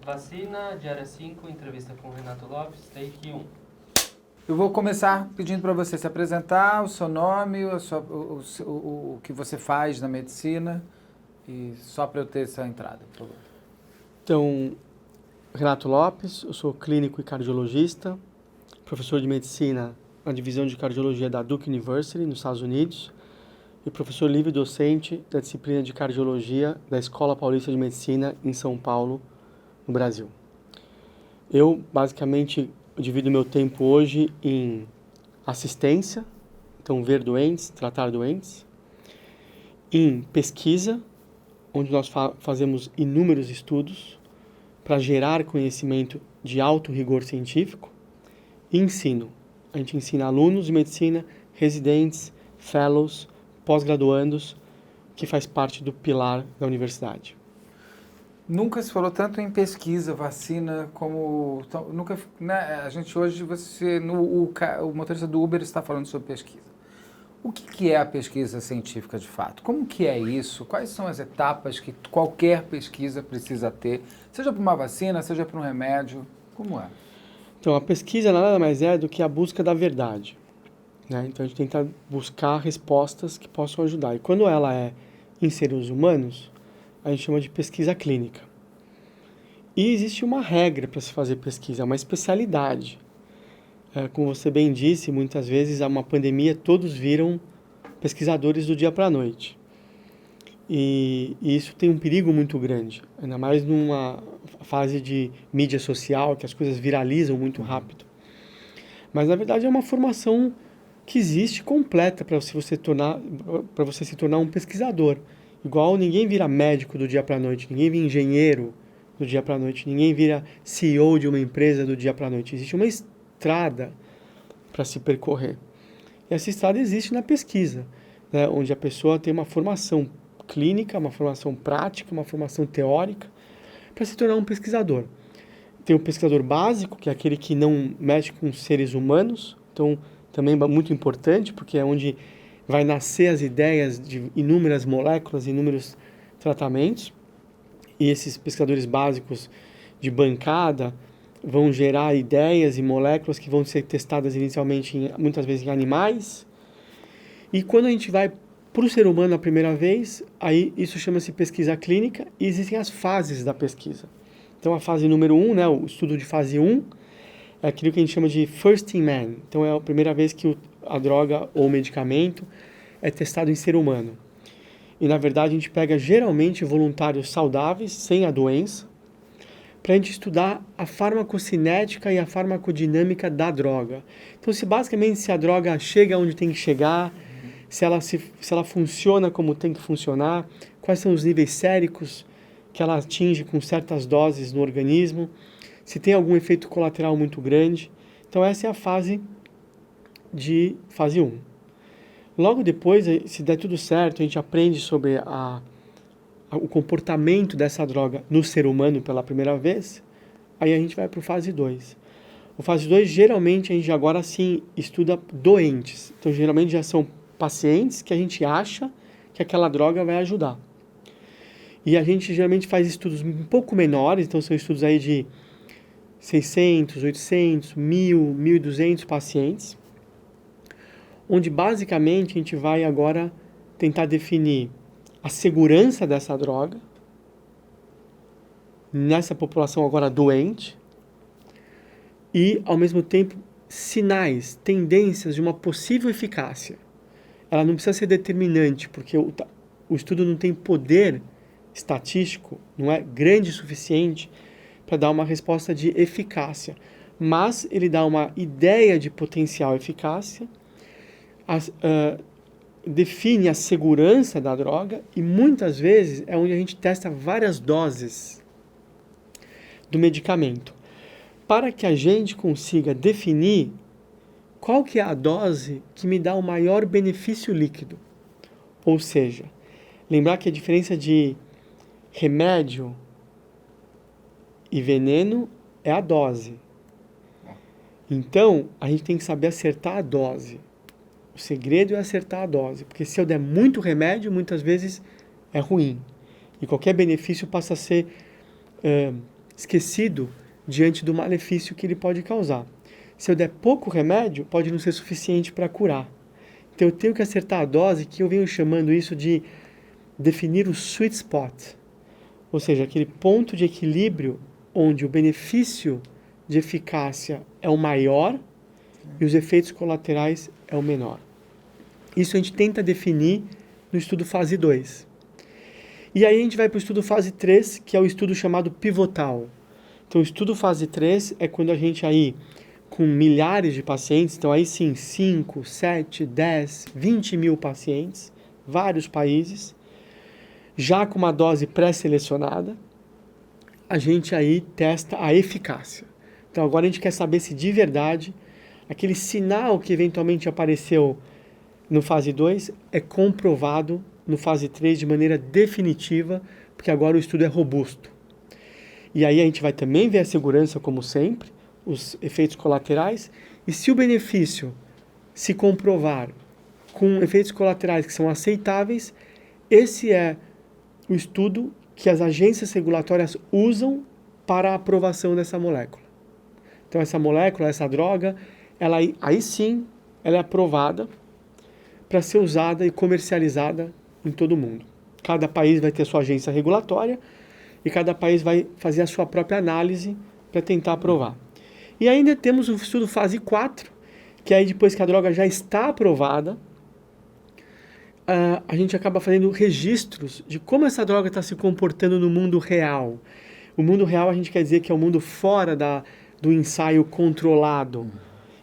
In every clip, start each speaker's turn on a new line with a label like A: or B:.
A: Vacina, diária 5, entrevista com o Renato Lopes, take 1.
B: Eu vou começar pedindo para você se apresentar, o seu nome, o que você faz na medicina, e só para eu ter essa entrada, por favor.
C: Então, Renato Lopes, eu sou clínico e cardiologista, professor de medicina na divisão de cardiologia da Duke University, nos Estados Unidos, e professor livre docente da disciplina de cardiologia da Escola Paulista de Medicina em São Paulo, no Brasil. Eu, basicamente, divido meu tempo hoje em assistência, então ver doentes, tratar doentes, em pesquisa, onde nós fazemos inúmeros estudos para gerar conhecimento de alto rigor científico, e ensino. A gente ensina alunos de medicina, residentes, fellows, pós-graduandos, que faz parte do pilar da universidade.
B: Nunca se falou tanto em pesquisa, vacina, como... Então, nunca, né, a gente hoje, o motorista do Uber está falando sobre pesquisa. O que é a pesquisa científica de fato? Como que é isso? Quais são as etapas que qualquer pesquisa precisa ter? Seja para uma vacina, seja para um remédio, como é?
C: Então, a pesquisa nada mais é do que a busca da verdade, né? Então, a gente tenta buscar respostas que possam ajudar. E quando ela é em seres humanos, a gente chama de pesquisa clínica. E existe uma regra para se fazer pesquisa, uma especialidade. Como você bem disse, muitas vezes há uma pandemia, todos viram pesquisadores do dia para a noite. E isso tem um perigo muito grande, ainda mais numa fase de mídia social, que as coisas viralizam muito rápido. Mas, na verdade, é uma formação que existe completa para você se tornar um pesquisador. Igual ninguém vira médico do dia para a noite, ninguém vira engenheiro do dia para a noite, ninguém vira CEO de uma empresa do dia para a noite. Existe uma estrada para se percorrer. E essa estrada existe na pesquisa, né, onde a pessoa tem uma formação clínica, uma formação prática, uma formação teórica, para se tornar um pesquisador. Tem o pesquisador básico, que é aquele que não mexe com seres humanos, então também é muito importante, porque é onde vai nascer as ideias de inúmeras moléculas, inúmeros tratamentos, e esses pesquisadores básicos de bancada vão gerar ideias e moléculas que vão ser testadas inicialmente, muitas vezes, em animais, e quando a gente vai para o ser humano a primeira vez, aí isso chama-se pesquisa clínica, e existem as fases da pesquisa. Então, a fase número 1, né, o estudo de fase 1, é aquilo que a gente chama de first in man. Então, é a primeira vez que a droga ou o medicamento é testado em ser humano. E, na verdade, a gente pega geralmente voluntários saudáveis, sem a doença, para a gente estudar a farmacocinética e a farmacodinâmica da droga. Então, se a droga chega onde tem que chegar, se ela funciona como tem que funcionar, quais são os níveis séricos que ela atinge com certas doses no organismo, se tem algum efeito colateral muito grande. Então, essa é a fase 1. Logo depois, se der tudo certo, a gente aprende sobre o comportamento dessa droga no ser humano pela primeira vez, aí a gente vai para o fase 2. O fase 2, geralmente, a gente agora sim estuda doentes. Então, geralmente já são pacientes que a gente acha que aquela droga vai ajudar. E a gente geralmente faz estudos um pouco menores, então são estudos aí de 600, 800, 1.000, 1.200 pacientes, onde basicamente a gente vai agora tentar definir a segurança dessa droga nessa população agora doente e, ao mesmo tempo, sinais, tendências de uma possível eficácia. Ela não precisa ser determinante, porque o estudo não tem poder estatístico, não é grande o suficiente para dar uma resposta de eficácia, mas ele dá uma ideia de potencial eficácia, define a segurança da droga e muitas vezes é onde a gente testa várias doses do medicamento, para que a gente consiga definir qual que é a dose que me dá o maior benefício líquido. Ou seja, lembrar que a diferença de remédio e veneno é a dose. Então, a gente tem que saber acertar a dose. O segredo é acertar a dose, porque se eu der muito remédio, muitas vezes é ruim. E qualquer benefício passa a ser esquecido diante do malefício que ele pode causar. Se eu der pouco remédio, pode não ser suficiente para curar. Então eu tenho que acertar a dose, que eu venho chamando isso de definir o sweet spot, ou seja, aquele ponto de equilíbrio onde o benefício de eficácia é o maior e os efeitos colaterais é o menor. Isso a gente tenta definir no estudo fase 2. E aí a gente vai para o estudo fase 3, que é o estudo chamado pivotal. Então o estudo fase 3 é quando a gente aí, com milhares de pacientes, então aí sim, 5, 7, 10, 20 mil pacientes, vários países, já com uma dose pré-selecionada, a gente aí testa a eficácia. Então agora a gente quer saber se de verdade aquele sinal que eventualmente apareceu no fase 2 é comprovado no fase 3 de maneira definitiva, porque agora o estudo é robusto. E aí a gente vai também ver a segurança, como sempre, os efeitos colaterais, e se o benefício se comprovar com efeitos colaterais que são aceitáveis, esse é o estudo que as agências regulatórias usam para a aprovação dessa molécula. Então essa molécula, essa droga, ela aí sim, ela é aprovada para ser usada e comercializada em todo o mundo. Cada país vai ter sua agência regulatória e cada país vai fazer a sua própria análise para tentar aprovar. E ainda temos o estudo fase 4, que aí depois que a droga já está aprovada, a gente acaba fazendo registros de como essa droga está se comportando no mundo real. O mundo real a gente quer dizer que é o mundo fora do ensaio controlado.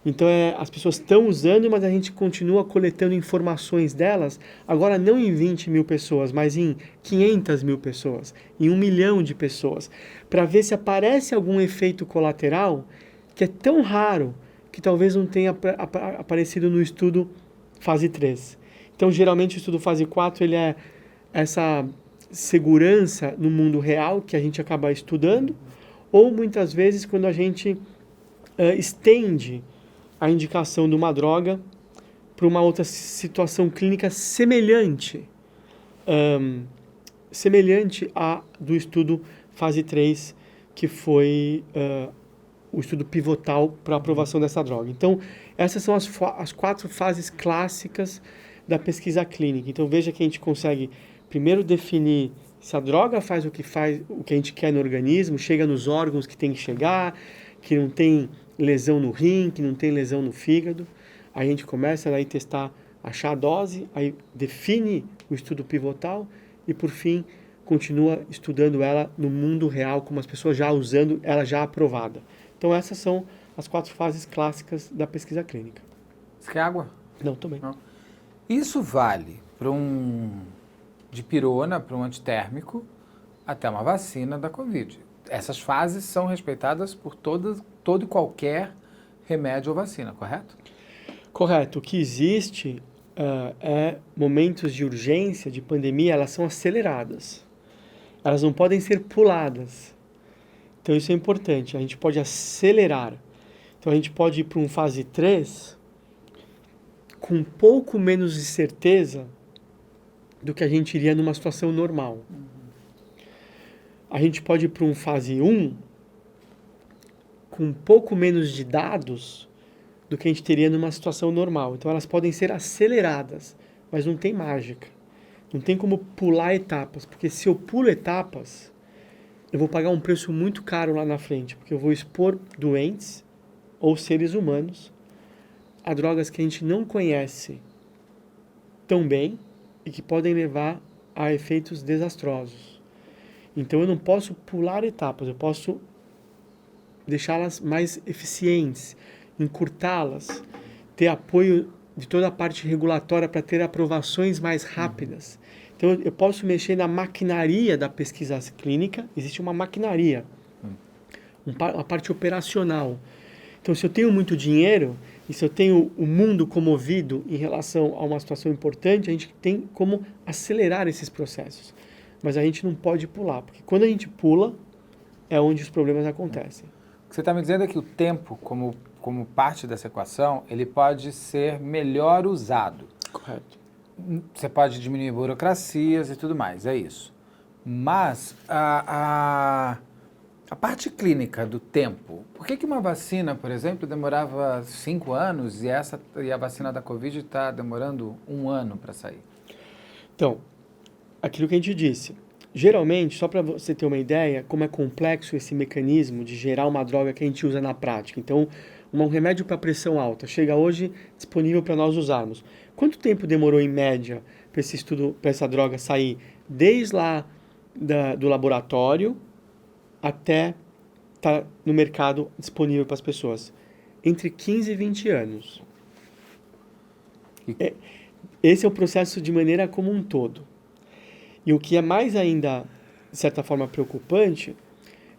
C: Então as pessoas estão usando, mas a gente continua coletando informações delas, agora não em 20 mil pessoas, mas em 500 mil pessoas, em 1 milhão de pessoas, para ver se aparece algum efeito colateral que é tão raro que talvez não tenha aparecido no estudo fase 3. Então, geralmente, o estudo fase 4 ele é essa segurança no mundo real que a gente acaba estudando, ou muitas vezes quando a gente estende a indicação de uma droga para uma outra situação clínica semelhante, semelhante à do estudo fase 3, que foi o estudo pivotal para a aprovação dessa droga. Então, essas são as 4 fases clássicas da pesquisa clínica. Então, veja que a gente consegue primeiro definir se a droga faz o que a gente quer no organismo, chega nos órgãos que tem que chegar, que não tem lesão no rim, que não tem lesão no fígado. Aí a gente começa a testar, achar a dose, aí define o estudo pivotal e, por fim, continua estudando ela no mundo real, com as pessoas já usando ela já aprovada. Então essas são as 4 fases clássicas da pesquisa clínica.
B: Você quer água?
C: Não, também.
B: Não. Isso vale para dipirona, para um antitérmico, até uma vacina da Covid. Essas fases são respeitadas por todo e qualquer remédio ou vacina, correto?
C: Correto. O que existe momentos de urgência, de pandemia, elas são aceleradas. Elas não podem ser puladas. Então isso é importante. A gente pode acelerar. Então a gente pode ir para um fase 3 com um pouco menos de certeza do que a gente iria numa situação normal. A gente pode ir para um fase 1 com um pouco menos de dados do que a gente teria numa situação normal. Então elas podem ser aceleradas, mas não tem mágica. Não tem como pular etapas, porque se eu pulo etapas, eu vou pagar um preço muito caro lá na frente, porque eu vou expor doentes ou seres humanos a drogas que a gente não conhece tão bem e que podem levar a efeitos desastrosos. Então eu não posso pular etapas, eu posso deixá-las mais eficientes, encurtá-las, ter apoio de toda a parte regulatória para ter aprovações mais rápidas. Então eu posso mexer na maquinaria da pesquisa clínica, existe uma maquinaria, uma parte operacional. Então se eu tenho muito dinheiro e se eu tenho o mundo comovido em relação a uma situação importante, a gente tem como acelerar esses processos. Mas a gente não pode pular, porque quando a gente pula, é onde os problemas acontecem.
B: O que você está me dizendo é que o tempo, como parte dessa equação, ele pode ser melhor usado.
C: Correto.
B: Você pode diminuir burocracias e tudo mais, é isso. Mas A parte clínica do tempo. Por que uma vacina, por exemplo, demorava 5 anos e a vacina da Covid está demorando 1 ano para sair?
C: Então, aquilo que a gente disse. Geralmente, só para você ter uma ideia, como é complexo esse mecanismo de gerar uma droga que a gente usa na prática. Então, um remédio para pressão alta chega hoje disponível para nós usarmos. Quanto tempo demorou, em média, para esse estudo, para essa droga sair desde lá do laboratório até estar no mercado disponível para as pessoas? Entre 15 e 20 anos. Esse é o processo de maneira como um todo. E o que é mais ainda, de certa forma, preocupante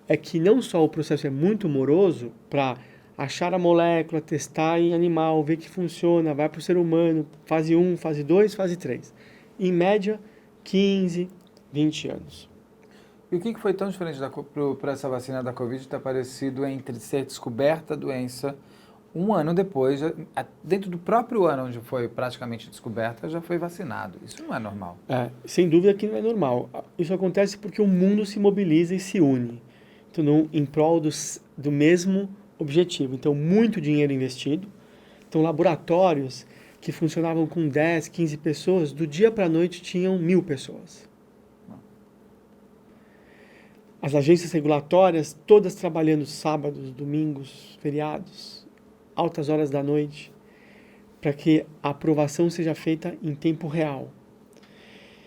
C: é que não só o processo é muito moroso para achar a molécula, testar em animal, ver que funciona, vai para o ser humano, fase 1, fase 2, fase 3. Em média, 15, 20 anos.
B: E o que foi tão diferente para essa vacina da Covid ter aparecido entre ser descoberta a doença 1 ano depois, dentro do próprio ano onde foi praticamente descoberta, já foi vacinado? Isso não é normal.
C: Sem dúvida que não é normal. Isso acontece porque o mundo se mobiliza e se une. Então, em prol do mesmo objetivo. Então, muito dinheiro investido. Então, laboratórios que funcionavam com 10, 15 pessoas, do dia para a noite tinham 1.000 pessoas. As agências regulatórias, todas trabalhando sábados, domingos, feriados, altas horas da noite, para que a aprovação seja feita em tempo real.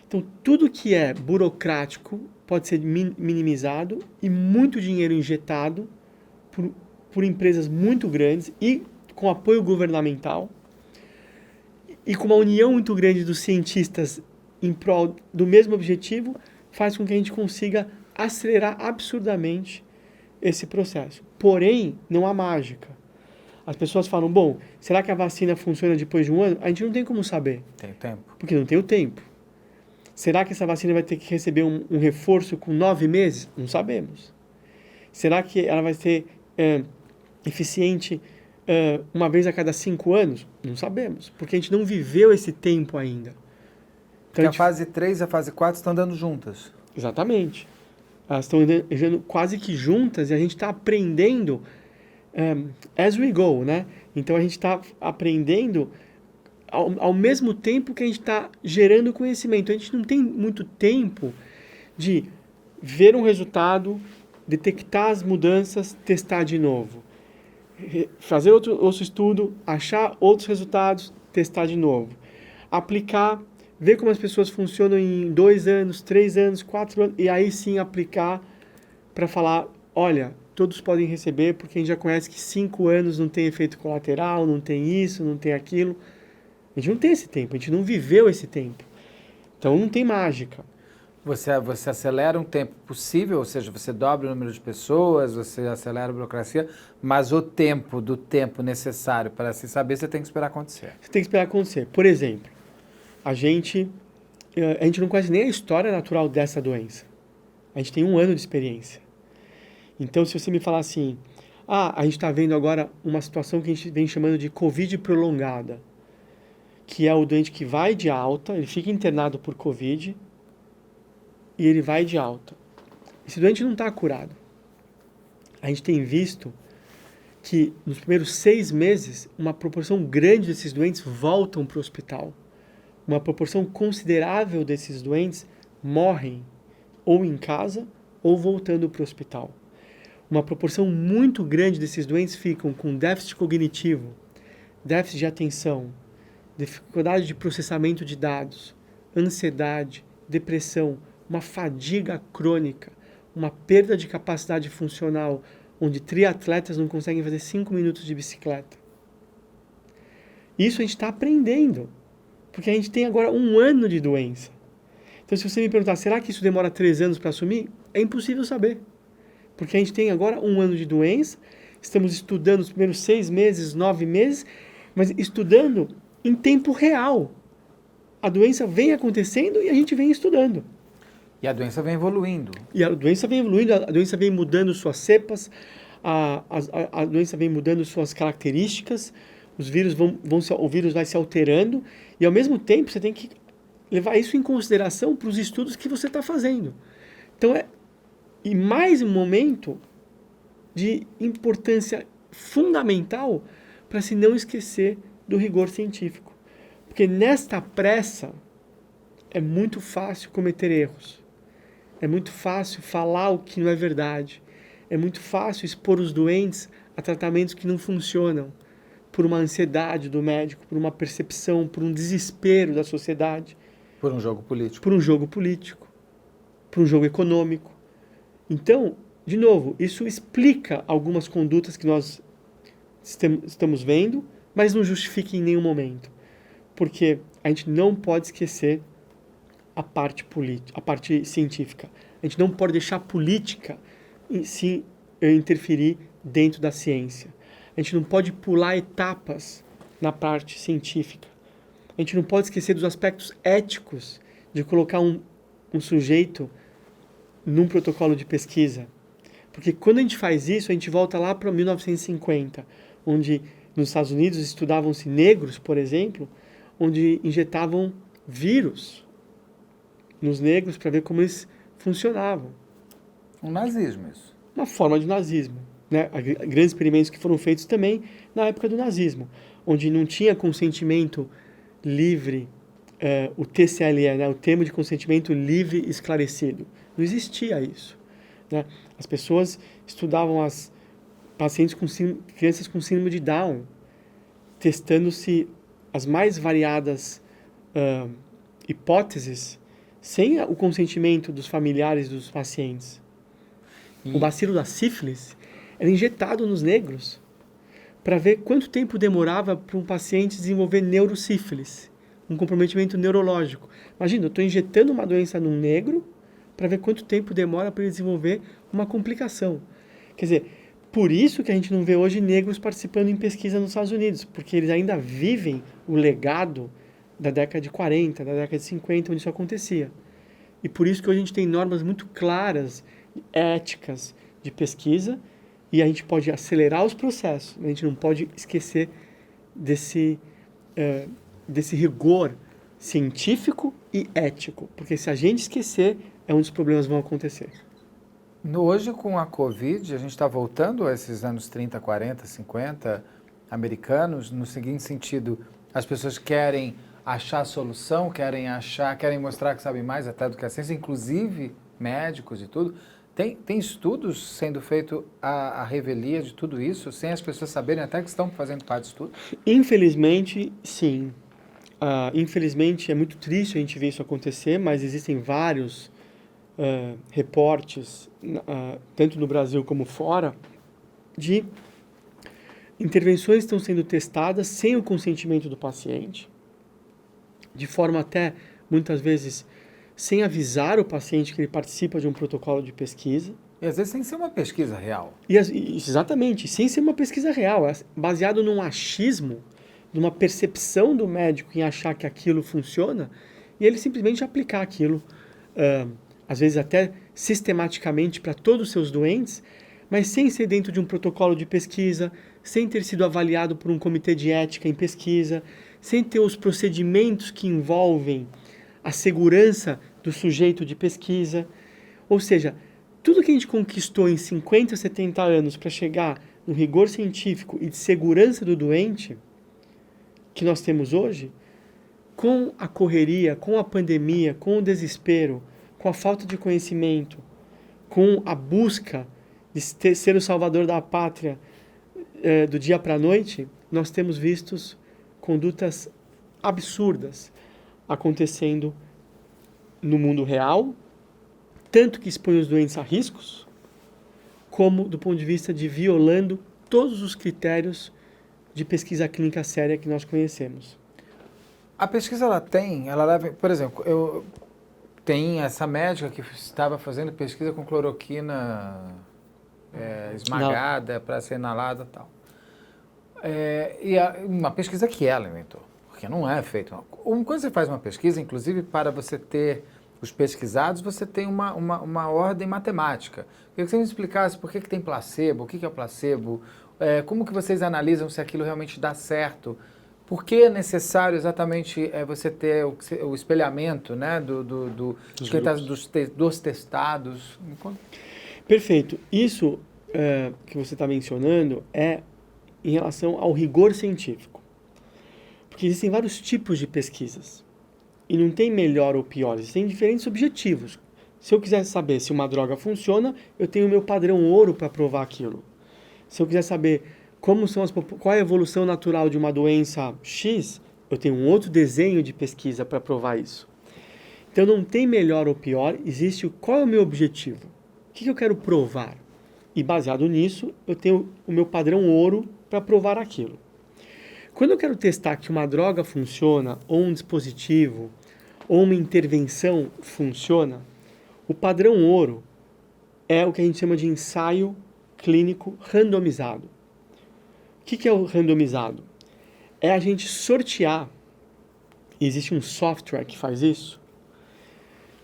C: Então, tudo que é burocrático pode ser minimizado e muito dinheiro injetado por empresas muito grandes e com apoio governamental e com uma união muito grande dos cientistas em prol do mesmo objetivo, faz com que a gente consiga acelerar absurdamente esse processo. Porém, não há mágica. As pessoas falam, bom, será que a vacina funciona depois de 1 ano? A gente não tem como saber.
B: Tem tempo.
C: Porque não tem o tempo. Será que essa vacina vai ter que receber um reforço com 9 meses? Não sabemos. Será que ela vai ser eficiente uma vez a cada 5 anos? Não sabemos. Porque a gente não viveu esse tempo ainda.
B: Então, a fase 3 e a fase 4 estão andando juntas.
C: Exatamente. Elas estão andando quase que juntas e a gente está aprendendo as we go, né? Então a gente está aprendendo ao mesmo tempo que a gente está gerando conhecimento. A gente não tem muito tempo de ver um resultado, detectar as mudanças, testar de novo. Fazer outro estudo, achar outros resultados, testar de novo. Aplicar, ver como as pessoas funcionam em 2 anos, 3 anos, 4 anos, e aí sim aplicar para falar, olha, todos podem receber, porque a gente já conhece que 5 anos não tem efeito colateral, não tem isso, não tem aquilo. A gente não tem esse tempo, a gente não viveu esse tempo. Então não tem mágica.
B: Você acelera um tempo possível, ou seja, você dobra o número de pessoas, você acelera a burocracia, mas o tempo do tempo necessário para se saber, você tem que esperar acontecer.
C: Você tem que esperar acontecer. Por exemplo, a gente não conhece nem a história natural dessa doença. A gente tem 1 ano de experiência. Então, se você me falar assim, a gente está vendo agora uma situação que a gente vem chamando de Covid prolongada, que é o doente que vai de alta, ele fica internado por Covid e ele vai de alta. Esse doente não está curado. A gente tem visto que nos primeiros 6 meses, uma proporção grande desses doentes voltam para o hospital. Uma proporção considerável desses doentes morrem ou em casa ou voltando para o hospital. Uma proporção muito grande desses doentes ficam com déficit cognitivo, déficit de atenção, dificuldade de processamento de dados, ansiedade, depressão, uma fadiga crônica, uma perda de capacidade funcional, onde triatletas não conseguem fazer 5 minutos de bicicleta. Isso a gente está aprendendo, porque a gente tem agora 1 ano de doença. Então, se você me perguntar, será que isso demora 3 anos para assumir? É impossível saber. Porque a gente tem agora 1 ano de doença, estamos estudando os primeiros 6 meses, 9 meses, mas estudando em tempo real. A doença vem acontecendo e a gente vem estudando.
B: E a doença vem evoluindo.
C: E a doença vem evoluindo, a doença vem mudando suas cepas, a doença vem mudando suas características, os vírus o vírus vai se alterando, e ao mesmo tempo você tem que levar isso em consideração para os estudos que você está fazendo. Então, e mais um momento, de importância fundamental para se não esquecer do rigor científico. Porque nesta pressa é muito fácil cometer erros. É muito fácil falar o que não é verdade. É muito fácil expor os doentes a tratamentos que não funcionam por uma ansiedade do médico, por uma percepção, por um desespero da sociedade.
B: Por um jogo político.
C: Por um jogo político, por um jogo econômico. Então, de novo, isso explica algumas condutas que nós estamos vendo, mas não justifica em nenhum momento. Porque a gente não pode esquecer a parte política, a parte científica. A gente não pode deixar a política se interferir dentro da ciência. A gente não pode pular etapas na parte científica. A gente não pode esquecer dos aspectos éticos de colocar um sujeito num protocolo de pesquisa. Porque quando a gente faz isso, a gente volta lá para 1950, onde nos Estados Unidos estudavam-se negros, por exemplo, onde injetavam vírus nos negros para ver como eles funcionavam.
B: Um nazismo, isso.
C: Uma forma de nazismo. Né? Grandes experimentos que foram feitos também na época do nazismo, onde não tinha consentimento livre, o TCLE, né? O termo de consentimento livre esclarecido. Não existia isso. Né? As pessoas estudavam as pacientes crianças com síndrome de Down, testando-se as mais variadas hipóteses sem o consentimento dos familiares dos pacientes. O bacilo da sífilis era injetado nos negros para ver quanto tempo demorava para um paciente desenvolver neurosífilis, um comprometimento neurológico. Imagina, eu estou injetando uma doença num negro para ver quanto tempo demora para ele desenvolver uma complicação. Quer dizer, por isso que a gente não vê hoje negros participando em pesquisa nos Estados Unidos, porque eles ainda vivem o legado da década de 40, da década de 50, onde isso acontecia. E por isso que hoje a gente tem normas muito claras, éticas de pesquisa, e a gente pode acelerar os processos, a gente não pode esquecer desse rigor científico e ético, porque se a gente esquecer, é onde os problemas vão acontecer.
B: Hoje, com a Covid, a gente está voltando a esses anos 30, 40, 50 americanos, no seguinte sentido, as pessoas querem achar solução, querem mostrar que sabem mais até do que a ciência, inclusive médicos e tudo. Tem estudos sendo feitos à revelia de tudo isso, sem as pessoas saberem até que estão fazendo parte do estudo?
C: Infelizmente, sim. Infelizmente, é muito triste a gente ver isso acontecer, mas existem vários reportes, tanto no Brasil como fora, de intervenções que estão sendo testadas sem o consentimento do paciente, de forma até, muitas vezes, sem avisar o paciente que ele participa de um protocolo de pesquisa.
B: E às vezes sem ser uma pesquisa real.
C: Exatamente, sem ser uma pesquisa real, baseado num achismo, numa percepção do médico em achar que aquilo funciona, e ele simplesmente aplicar aquilo, às vezes até sistematicamente para todos os seus doentes, mas sem ser dentro de um protocolo de pesquisa, sem ter sido avaliado por um comitê de ética em pesquisa, sem ter os procedimentos que envolvem a segurança do sujeito de pesquisa. Ou seja, tudo que a gente conquistou em 50, 70 anos para chegar no rigor científico e de segurança do doente que nós temos hoje, com a correria, com a pandemia, com o desespero, com a falta de conhecimento, com a busca de ser o salvador da pátria do dia para a noite, nós temos visto condutas absurdas acontecendo no mundo real, tanto que expõe os doentes a riscos, como do ponto de vista de violando todos os critérios de pesquisa clínica séria que nós conhecemos.
B: A pesquisa, ela leva, por exemplo, tem essa médica que estava fazendo pesquisa com cloroquina esmagada para ser inalada e tal. Uma pesquisa que ela inventou, porque não é feita. Quando você faz uma pesquisa, inclusive para você ter os pesquisados, você tem uma ordem matemática. Eu queria que você me explicasse por que tem placebo, o que é o placebo, como que vocês analisam se aquilo realmente dá certo, por que é necessário exatamente você ter o espelhamento, né, dos testados.
C: Perfeito. Isso que você está mencionando é em relação ao rigor científico. Porque existem vários tipos de pesquisas. E não tem melhor ou pior, existem diferentes objetivos. Se eu quiser saber se uma droga funciona, eu tenho o meu padrão ouro para provar aquilo. Se eu quiser saber qual é a evolução natural de uma doença X, eu tenho um outro desenho de pesquisa para provar isso. Então não tem melhor ou pior, existe qual é o meu objetivo. O que eu quero provar? E baseado nisso, eu tenho o meu padrão ouro para provar aquilo. Quando eu quero testar que uma droga funciona, ou um dispositivo, ou uma intervenção funciona, o padrão ouro é o que a gente chama de ensaio clínico randomizado. O que é o randomizado? É a gente sortear, existe um software que faz isso,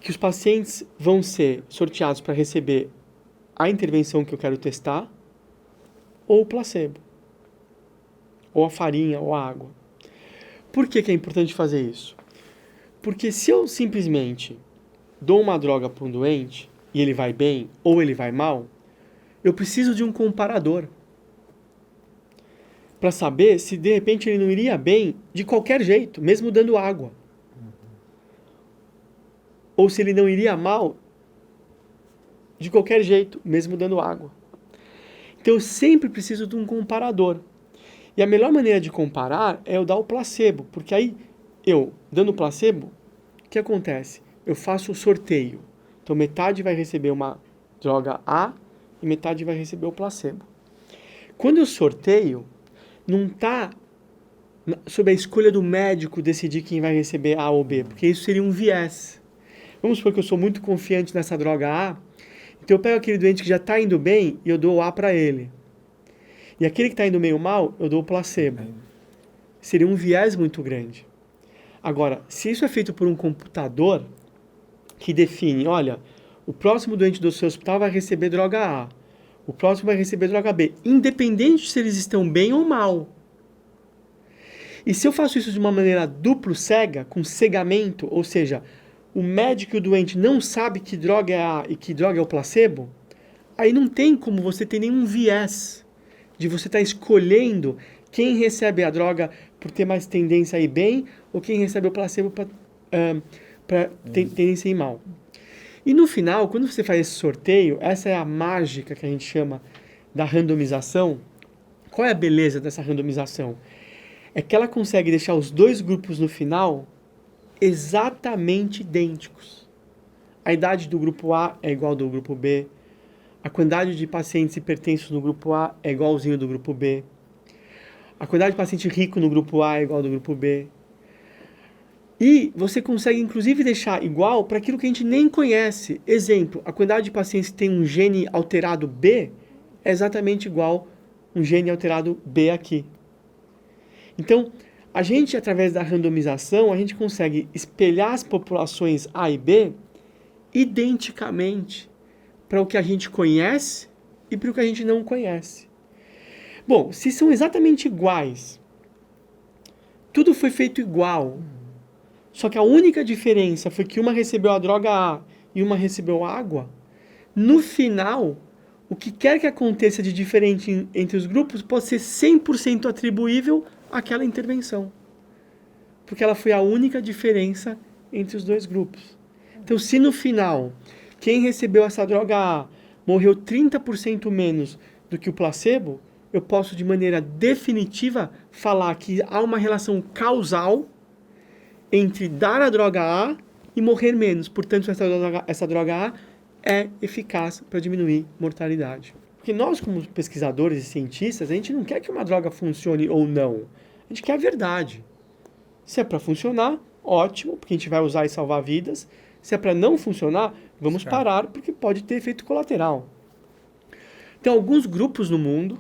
C: que os pacientes vão ser sorteados para receber a intervenção que eu quero testar, ou o placebo, ou a farinha, ou a água. Por que é importante fazer isso? Porque se eu simplesmente dou uma droga para um doente, e ele vai bem, ou ele vai mal, eu preciso de um comparador para saber se de repente ele não iria bem de qualquer jeito, mesmo dando água. Ou se ele não iria mal de qualquer jeito, mesmo dando água. Então eu sempre preciso de um comparador. E a melhor maneira de comparar é eu dar o placebo, porque aí eu, dando o placebo, o que acontece? Eu faço o sorteio. Então metade vai receber uma droga A e metade vai receber o placebo. Quando eu sorteio, não está sob a escolha do médico decidir quem vai receber A ou B, porque isso seria um viés. Vamos supor que eu sou muito confiante nessa droga A, então eu pego aquele doente que já está indo bem e eu dou o A para ele. E aquele que está indo meio mal, eu dou o placebo. Seria um viés muito grande. Agora, se isso é feito por um computador que define, olha, o próximo doente do seu hospital vai receber droga A, o próximo vai receber droga B, independente se eles estão bem ou mal. E se eu faço isso de uma maneira duplo cega, com cegamento, ou seja, o médico e o doente não sabem que droga é A e que droga é o placebo, aí não tem como você ter nenhum viés de você estar escolhendo quem recebe a droga por ter mais tendência a ir bem ou quem recebe o placebo para tendência a ir mal. E no final, quando você faz esse sorteio, essa é a mágica que a gente chama da randomização. Qual é a beleza dessa randomização? É que ela consegue deixar os dois grupos no final exatamente idênticos. A idade do grupo A é igual ao do grupo B. A quantidade de pacientes hipertensos no grupo A é igualzinho do grupo B. A quantidade de paciente rico no grupo A é igual ao do grupo B. E você consegue, inclusive, deixar igual para aquilo que a gente nem conhece. Exemplo, a quantidade de pacientes que tem um gene alterado B é exatamente igual um gene alterado B aqui. Então, a gente, através da randomização, a gente consegue espelhar as populações A e B identicamente para o que a gente conhece e para o que a gente não conhece. Bom, se são exatamente iguais, tudo foi feito igual, só que a única diferença foi que uma recebeu a droga A e uma recebeu água, no final, o que quer que aconteça de diferente entre os grupos pode ser 100% atribuível àquela intervenção. Porque ela foi a única diferença entre os dois grupos. Então, se no final, quem recebeu essa droga A morreu 30% menos do que o placebo, eu posso de maneira definitiva falar que há uma relação causal entre dar a droga A e morrer menos. Portanto, essa droga A é eficaz para diminuir mortalidade. Porque nós, como pesquisadores e cientistas, a gente não quer que uma droga funcione ou não. A gente quer a verdade. Se é para funcionar, ótimo, porque a gente vai usar e salvar vidas. Se é para não funcionar, vamos parar, porque pode ter efeito colateral. Então, alguns grupos no mundo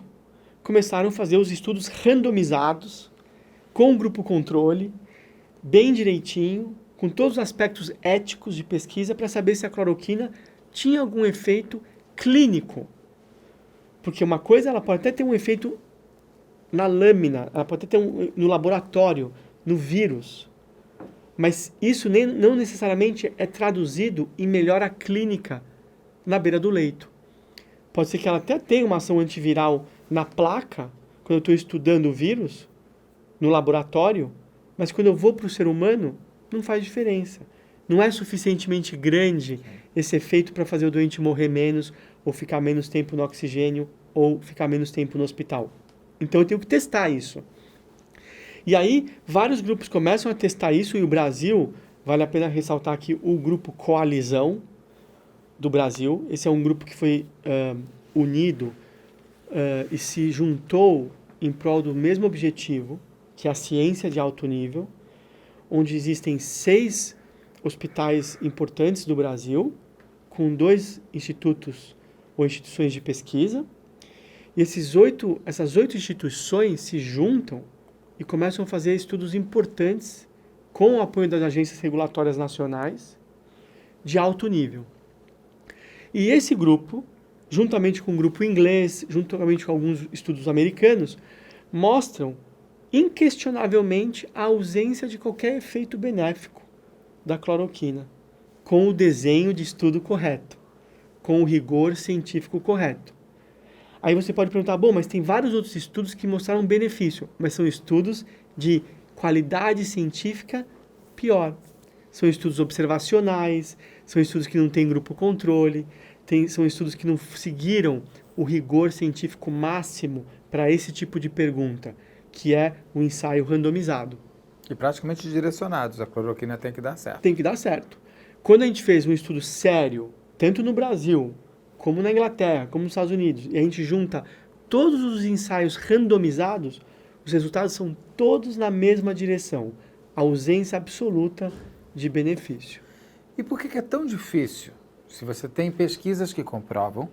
C: começaram a fazer os estudos randomizados, com o grupo controle, bem direitinho, com todos os aspectos éticos de pesquisa, para saber se a cloroquina tinha algum efeito clínico. Porque uma coisa, ela pode até ter um efeito na lâmina, ela pode até ter no laboratório, no vírus. Mas isso não necessariamente é traduzido em melhora clínica na beira do leito. Pode ser que ela até tenha uma ação antiviral na placa, quando eu estou estudando o vírus, no laboratório, mas quando eu vou para o ser humano, não faz diferença. Não é suficientemente grande esse efeito para fazer o doente morrer menos, ou ficar menos tempo no oxigênio, ou ficar menos tempo no hospital. Então eu tenho que testar isso. E aí, vários grupos começam a testar isso, e o Brasil, vale a pena ressaltar aqui o grupo Coalizão do Brasil. Esse é um grupo que foi unido e se juntou em prol do mesmo objetivo, que é a ciência de alto nível, onde existem 6 hospitais importantes do Brasil, com 2 institutos ou instituições de pesquisa. E essas 8 instituições se juntam e começam a fazer estudos importantes com o apoio das agências regulatórias nacionais de alto nível. E esse grupo, juntamente com o grupo inglês, juntamente com alguns estudos americanos, mostram inquestionavelmente a ausência de qualquer efeito benéfico da cloroquina, com o desenho de estudo correto, com o rigor científico correto. Aí você pode perguntar, bom, mas tem vários outros estudos que mostraram benefício, mas são estudos de qualidade científica pior. São estudos observacionais, são estudos que não têm grupo controle, são estudos que não seguiram o rigor científico máximo para esse tipo de pergunta, que é o ensaio randomizado.
B: E praticamente direcionados, a cloroquina tem que dar certo.
C: Tem que dar certo. Quando a gente fez um estudo sério, tanto no Brasil, como na Inglaterra, como nos Estados Unidos, e a gente junta todos os ensaios randomizados, os resultados são todos na mesma direção. Ausência absoluta de benefício.
B: E por que é tão difícil? Se você tem pesquisas que comprovam,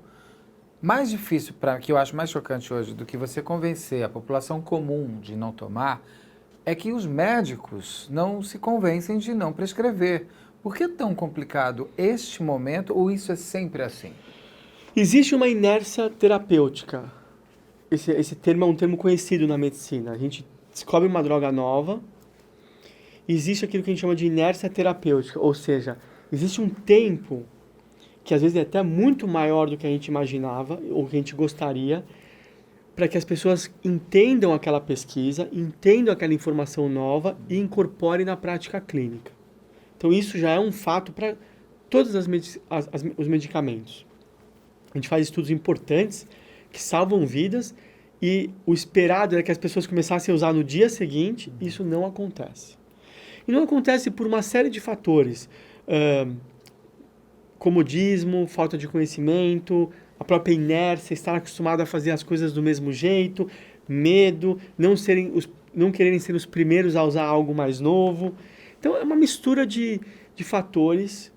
B: mais difícil, que eu acho mais chocante hoje, do que você convencer a população comum de não tomar, é que os médicos não se convencem de não prescrever. Por que é tão complicado este momento, ou isso é sempre assim?
C: Existe uma inércia terapêutica. Esse termo é um termo conhecido na medicina. A gente descobre uma droga nova, existe aquilo que a gente chama de inércia terapêutica, ou seja, existe um tempo que às vezes é até muito maior do que a gente imaginava ou que a gente gostaria, para que as pessoas entendam aquela pesquisa, entendam aquela informação nova e incorporem na prática clínica. Então isso já é um fato para todos os medicamentos. A gente faz estudos importantes que salvam vidas e o esperado é que as pessoas começassem a usar no dia seguinte, e isso não acontece. E não acontece por uma série de fatores. Comodismo, falta de conhecimento, a própria inércia, estar acostumado a fazer as coisas do mesmo jeito, medo, não quererem ser os primeiros a usar algo mais novo. Então é uma mistura de fatores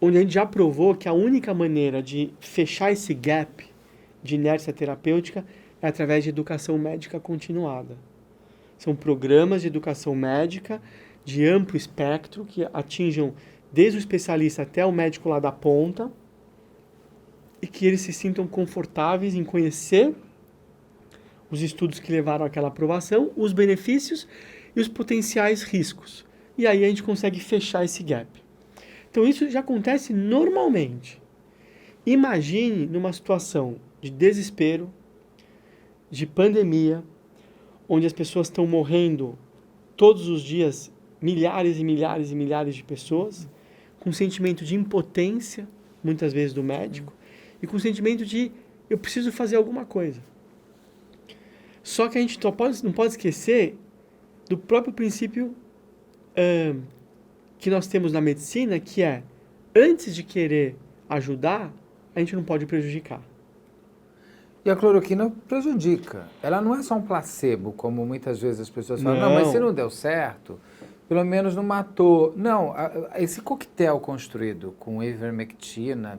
C: onde a gente já provou que a única maneira de fechar esse gap de inércia terapêutica é através de educação médica continuada. São programas de educação médica de amplo espectro que atinjam desde o especialista até o médico lá da ponta, e que eles se sintam confortáveis em conhecer os estudos que levaram àquela aprovação, os benefícios e os potenciais riscos. E aí a gente consegue fechar esse gap. Então isso já acontece normalmente. Imagine numa situação de desespero, de pandemia, onde as pessoas estão morrendo todos os dias, milhares e milhares e milhares de pessoas, com sentimento de impotência, muitas vezes do médico, e com sentimento de eu preciso fazer alguma coisa. Só que a gente não pode esquecer do próprio princípio que nós temos na medicina, que é, antes de querer ajudar, a gente não pode prejudicar.
B: E a cloroquina prejudica. Ela não é só um placebo, como muitas vezes as pessoas falam, não, mas se não deu certo, pelo menos não matou. Não, esse coquetel construído com ivermectina,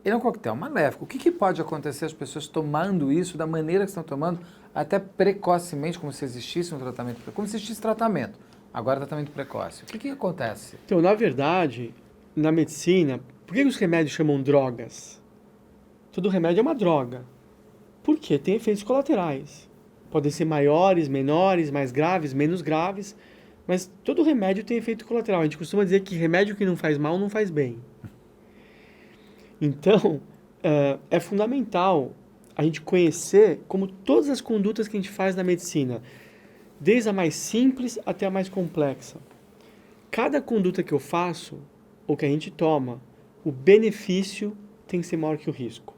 B: ele é um coquetel maléfico. O que pode acontecer as pessoas tomando isso da maneira que estão tomando, até precocemente, como se existisse um tratamento, como se existisse tratamento. Agora tratamento precoce. O que acontece?
C: Então, na verdade, na medicina, por que os remédios chamam drogas? Todo remédio é uma droga. Por quê? Tem efeitos colaterais. Podem ser maiores, menores, mais graves, menos graves, mas todo remédio tem efeito colateral. A gente costuma dizer que remédio que não faz mal não faz bem. Então, é fundamental a gente conhecer como todas as condutas que a gente faz na medicina, desde a mais simples até a mais complexa. Cada conduta que eu faço, ou que a gente toma, o benefício tem que ser maior que o risco.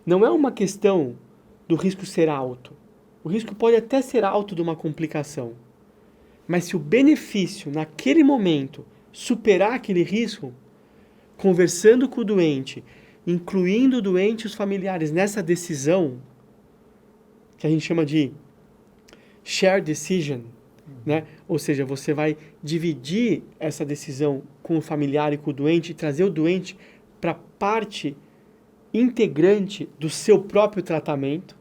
C: Não é uma questão do risco ser alto. O risco pode até ser alto de uma complicação. Mas se o benefício, naquele momento, superar aquele risco, conversando com o doente, incluindo o doente e os familiares nessa decisão, que a gente chama de shared decision, né? Ou seja, você vai dividir essa decisão com o familiar e com o doente e trazer o doente para parte integrante do seu próprio tratamento.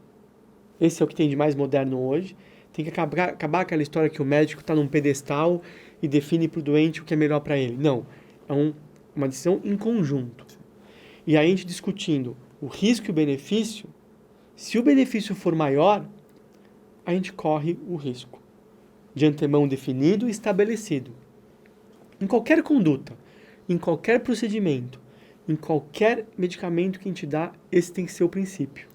C: Esse é o que tem de mais moderno hoje. Tem que acabar aquela história que o médico está num pedestal e define para o doente o que é melhor para ele. Não, é uma decisão em conjunto. E aí a gente discutindo o risco e o benefício, se o benefício for maior, a gente corre o risco. De antemão definido e estabelecido. Em qualquer conduta, em qualquer procedimento, em qualquer medicamento que a gente dá, esse tem que ser o princípio.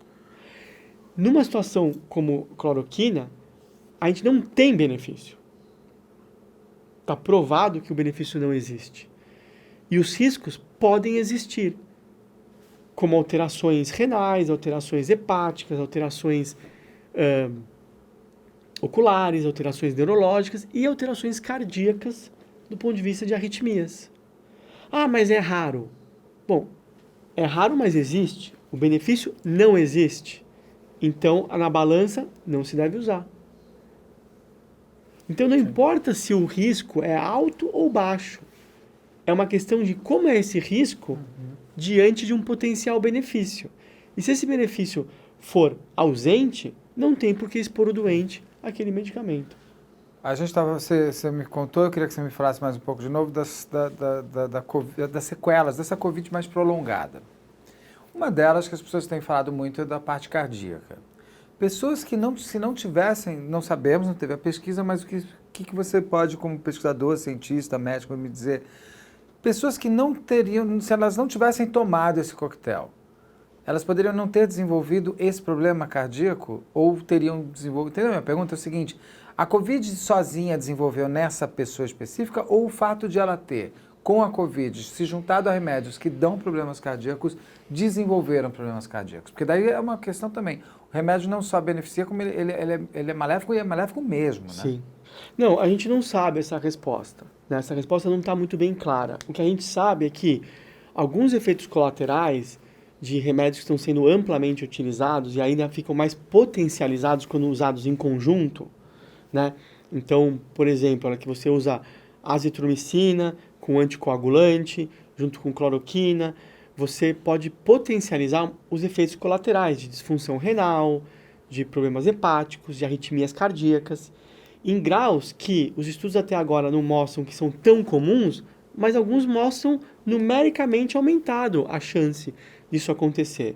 C: Numa situação como cloroquina, a gente não tem benefício. Está provado que o benefício não existe. E os riscos podem existir, como alterações renais, alterações hepáticas, alterações oculares, alterações neurológicas e alterações cardíacas do ponto de vista de arritmias. Ah, mas é raro. Bom, é raro, mas existe. O benefício não existe. Então, na balança, não se deve usar. Então, não importa se o risco é alto ou baixo. É uma questão de como é esse risco diante de um potencial benefício. E se esse benefício for ausente, não tem por que expor o doente àquele medicamento.
B: A gente estava, você me contou, eu queria que você me falasse mais um pouco de novo das sequelas dessa Covid mais prolongada. Uma delas que as pessoas têm falado muito é da parte cardíaca. Pessoas que se não tivessem, não sabemos, não teve a pesquisa, mas o que você pode, como pesquisador, cientista, médico, me dizer? Pessoas que não teriam, se elas não tivessem tomado esse coquetel, elas poderiam não ter desenvolvido esse problema cardíaco ou teriam desenvolvido... Entendeu? Minha pergunta é o seguinte, a Covid sozinha desenvolveu nessa pessoa específica ou o fato de ela ter, com a Covid, se juntado a remédios que dão problemas cardíacos, desenvolveram problemas cardíacos? Porque daí é uma questão também. O remédio não só beneficia, como ele é maléfico e é maléfico mesmo, né?
C: Sim. Não, a gente não sabe essa resposta, né? Essa resposta não está muito bem clara. O que a gente sabe é que alguns efeitos colaterais de remédios que estão sendo amplamente utilizados e ainda ficam mais potencializados quando usados em conjunto, né? Então, por exemplo, a hora que você usa azitromicina com anticoagulante, junto com cloroquina, você pode potencializar os efeitos colaterais de disfunção renal, de problemas hepáticos, de arritmias cardíacas, em graus que os estudos até agora não mostram que são tão comuns, mas alguns mostram numericamente aumentado a chance disso acontecer.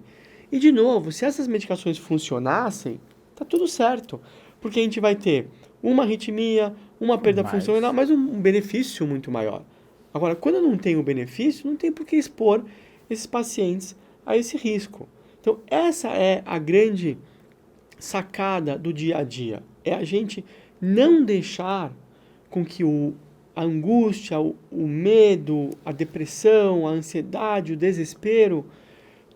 C: E, de novo, se essas medicações funcionassem, tá tudo certo, porque a gente vai ter uma arritmia, uma perda funcional, mas um benefício muito maior. Agora, quando não tem o benefício, não tem por que expor esses pacientes a esse risco. Então, essa é a grande sacada do dia a dia. É a gente não deixar com que a angústia, o medo, a depressão, a ansiedade, o desespero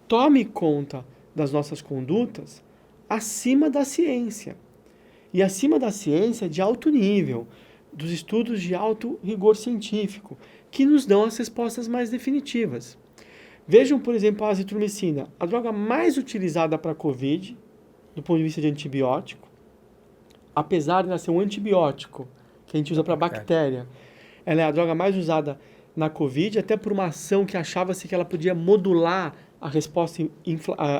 C: tome conta das nossas condutas acima da ciência. E acima da ciência de alto nível, dos estudos de alto rigor científico, que nos dão as respostas mais definitivas. Vejam, por exemplo, a azitromicina, a droga mais utilizada para a COVID, do ponto de vista de antibiótico, apesar de ela ser um antibiótico que a gente usa para bactéria, ela é a droga mais usada na COVID, até por uma ação que achava-se que ela podia modular a resposta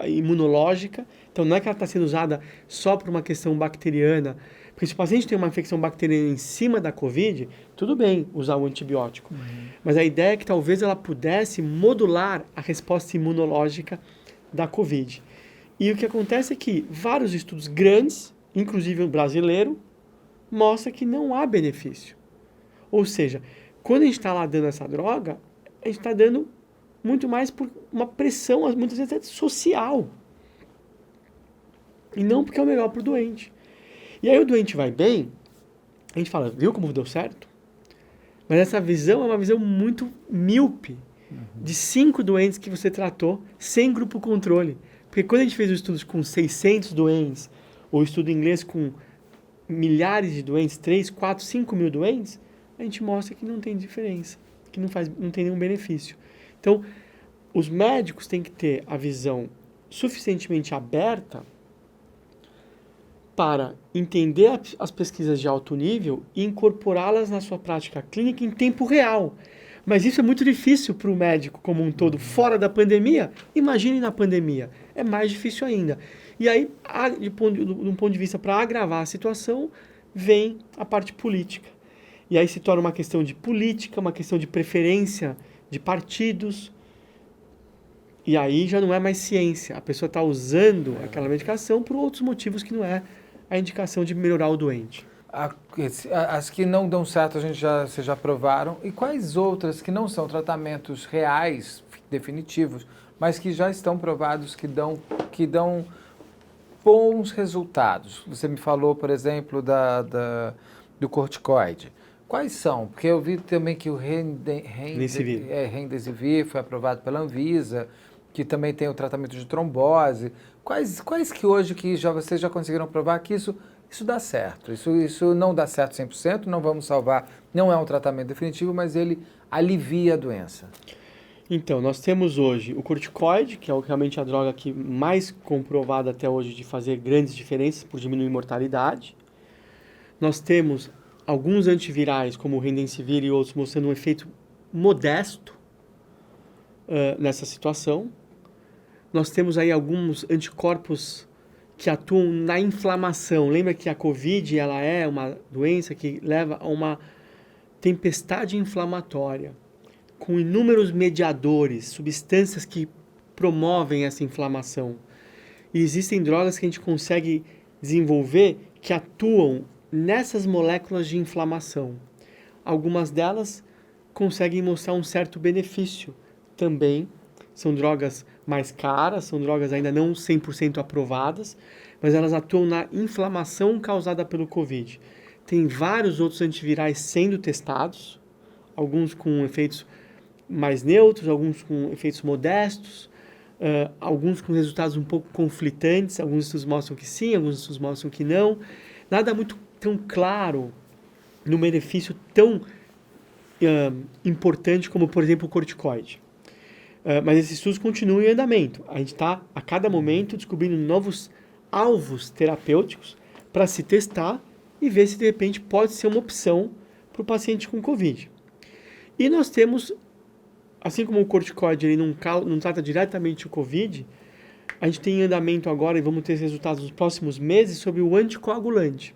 C: imunológica. Então, não é que ela está sendo usada só por uma questão bacteriana, porque se o paciente tem uma infecção bacteriana em cima da COVID, tudo bem usar o antibiótico. Mas a ideia é que talvez ela pudesse modular a resposta imunológica da COVID. E o que acontece é que vários estudos grandes, inclusive o brasileiro, mostram que não há benefício. Ou seja, quando a gente está lá dando essa droga, a gente está dando muito mais por uma pressão, muitas vezes até social. E não porque é o melhor para o doente. E aí o doente vai bem, a gente fala, viu como deu certo? Mas essa visão é uma visão muito míope, de 5 doentes que você tratou sem grupo controle. Porque quando a gente fez os estudos com 600 doentes, ou estudo em inglês com milhares de doentes, 3, 4, 5 mil doentes, a gente mostra que não tem diferença, que não tem nenhum benefício. Então, os médicos têm que ter a visão suficientemente aberta para entender as pesquisas de alto nível e incorporá-las na sua prática clínica em tempo real. Mas isso é muito difícil para o médico como um todo, fora da pandemia. Imagine na pandemia, é mais difícil ainda. E aí, de um ponto de vista para agravar a situação, vem a parte política. E aí se torna uma questão de política, uma questão de preferência de partidos. E aí já não é mais ciência. A pessoa está usando aquela medicação por outros motivos que não é a indicação de melhorar o doente.
B: As que não dão certo, vocês já provaram. E quais outras que não são tratamentos reais, definitivos, mas que já estão provados, que dão bons resultados? Você me falou, por exemplo, do corticoide. Quais são? Porque eu vi também que o Remdesivir foi aprovado pela Anvisa, que também tem o tratamento de trombose. Quais que hoje vocês já conseguiram provar que isso dá certo? Isso não dá certo 100%, não vamos salvar, não é um tratamento definitivo, mas ele alivia a doença.
C: Então, nós temos hoje o corticoide, que é realmente a droga que mais comprovada até hoje de fazer grandes diferenças por diminuir mortalidade. Nós temos alguns antivirais, como o Remdesivir e outros, mostrando um efeito modesto nessa situação. Nós temos aí alguns anticorpos que atuam na inflamação. Lembra que a COVID ela é uma doença que leva a uma tempestade inflamatória, com inúmeros mediadores, substâncias que promovem essa inflamação. E existem drogas que a gente consegue desenvolver que atuam nessas moléculas de inflamação. Algumas delas conseguem mostrar um certo benefício. Também são drogas mais caras, são drogas ainda não 100% aprovadas, mas elas atuam na inflamação causada pelo COVID. Tem vários outros antivirais sendo testados, alguns com efeitos mais neutros, alguns com efeitos modestos, alguns com resultados um pouco conflitantes, alguns estudos mostram que sim, alguns estudos mostram que não. Nada muito tão claro no benefício tão importante como, por exemplo, o corticoide. Mas esses estudos continuam em andamento. A gente está, a cada momento, descobrindo novos alvos terapêuticos para se testar e ver se, de repente, pode ser uma opção para o paciente com COVID. E nós temos, assim como o corticoide ele não trata diretamente o COVID, a gente tem em andamento agora, e vamos ter resultados nos próximos meses, sobre o anticoagulante.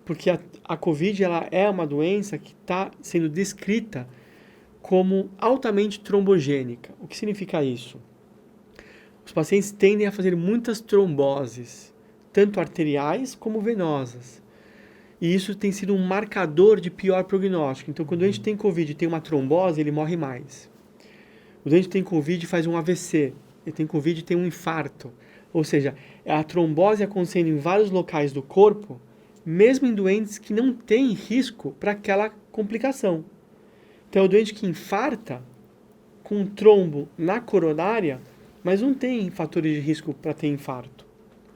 C: Porque a COVID ela é uma doença que está sendo descrita como altamente trombogênica. O que significa isso? Os pacientes tendem a fazer muitas tromboses, tanto arteriais como venosas. E isso tem sido um marcador de pior prognóstico. Então, quando a gente tem COVID e tem uma trombose, ele morre mais. Quando a gente tem COVID e faz um AVC, ele tem COVID e tem um infarto. Ou seja, é a trombose acontecendo em vários locais do corpo, mesmo em doentes que não têm risco para aquela complicação. Então, é o doente que infarta com um trombo na coronária, mas não tem fatores de risco para ter infarto.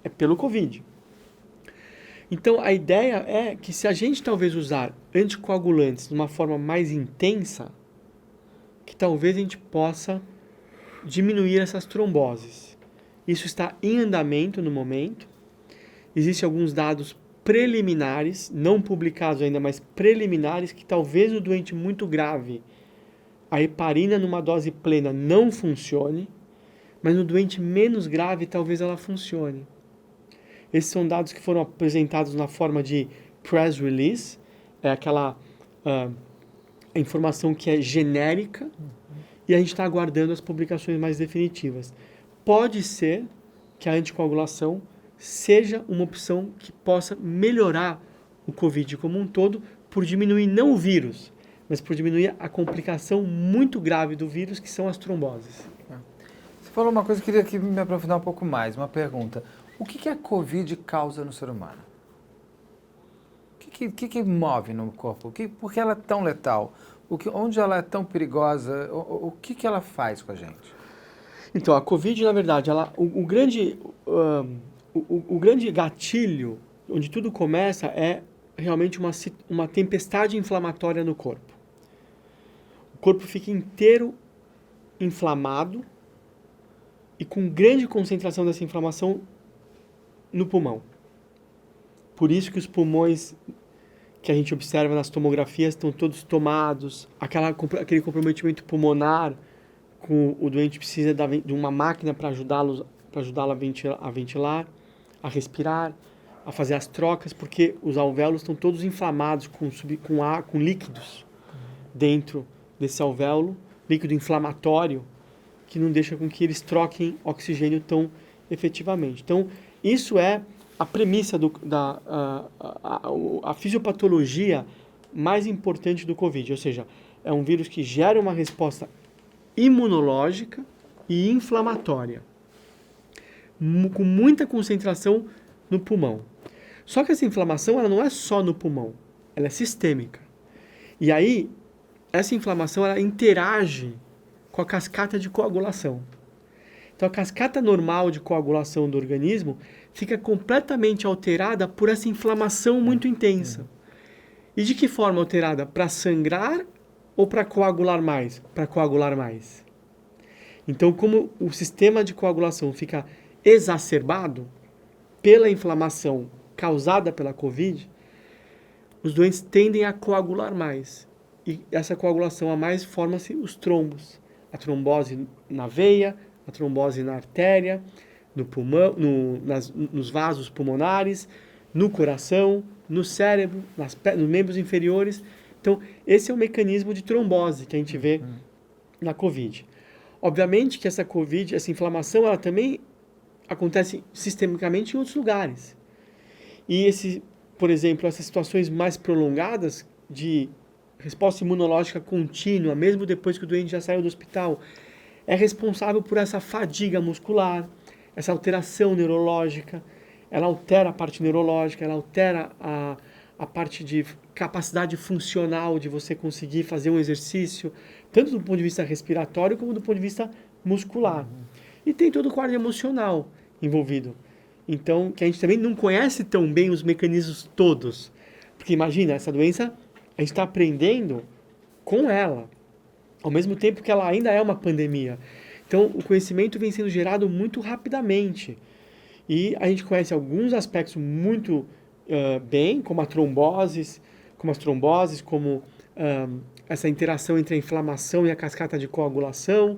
C: É pelo COVID. Então, a ideia é que se a gente talvez usar anticoagulantes de uma forma mais intensa, que talvez a gente possa diminuir essas tromboses. Isso está em andamento no momento. Existem alguns dados preliminares, não publicados ainda, mas preliminares, que talvez no doente muito grave a heparina numa dose plena não funcione, mas no doente menos grave talvez ela funcione. Esses são dados que foram apresentados na forma de press release, é aquela informação que é genérica, e a gente está aguardando as publicações mais definitivas. Pode ser que a anticoagulação seja uma opção que possa melhorar o COVID como um todo por diminuir não o vírus, mas por diminuir a complicação muito grave do vírus, que são as tromboses.
B: Você falou uma coisa que eu queria aqui me aprofundar um pouco mais, uma pergunta. O que a Covid causa no ser humano? O que move no corpo? Por que ela é tão letal? Onde ela é tão perigosa? O que ela faz com a gente?
C: Então, a Covid, na verdade, o grande gatilho, onde tudo começa, é realmente uma tempestade inflamatória no corpo. O corpo fica inteiro inflamado e com grande concentração dessa inflamação no pulmão. Por isso que os pulmões que a gente observa nas tomografias estão todos tomados, aquele comprometimento pulmonar, com o doente precisa de uma máquina para ajudá-lo a ventilar, a respirar, a fazer as trocas, porque os alvéolos estão todos inflamados com líquidos dentro desse alvéolo, líquido inflamatório, que não deixa com que eles troquem oxigênio tão efetivamente. Então, isso é a premissa a fisiopatologia mais importante do Covid, ou seja, é um vírus que gera uma resposta imunológica e inflamatória, com muita concentração no pulmão. Só que essa inflamação ela não é só no pulmão, ela é sistêmica. E aí, essa inflamação ela interage com a cascata de coagulação. Então, a cascata normal de coagulação do organismo fica completamente alterada por essa inflamação muito intensa. E de que forma alterada? Para sangrar ou para coagular mais? Para coagular mais. Então, como o sistema de coagulação fica exacerbado pela inflamação causada pela Covid, os doentes tendem a coagular mais. E essa coagulação a mais forma-se os trombos. A trombose na veia, a trombose na artéria, no pulmão, nos vasos pulmonares, no coração, no cérebro, nos membros inferiores. Então, esse é o mecanismo de trombose que a gente vê na Covid. Obviamente que essa Covid, essa inflamação, ela também acontece sistemicamente em outros lugares. E por exemplo, essas situações mais prolongadas de resposta imunológica contínua, mesmo depois que o doente já saiu do hospital, é responsável por essa fadiga muscular, essa alteração neurológica. Ela altera a parte neurológica, ela altera a parte de capacidade funcional de você conseguir fazer um exercício, tanto do ponto de vista respiratório como do ponto de vista muscular. E tem todo o quadro emocional envolvido. Então, que a gente também não conhece tão bem os mecanismos todos. Porque imagina, essa doença, a gente está aprendendo com ela, ao mesmo tempo que ela ainda é uma pandemia. Então, o conhecimento vem sendo gerado muito rapidamente. E a gente conhece alguns aspectos muito bem, como as tromboses, como essa interação entre a inflamação e a cascata de coagulação.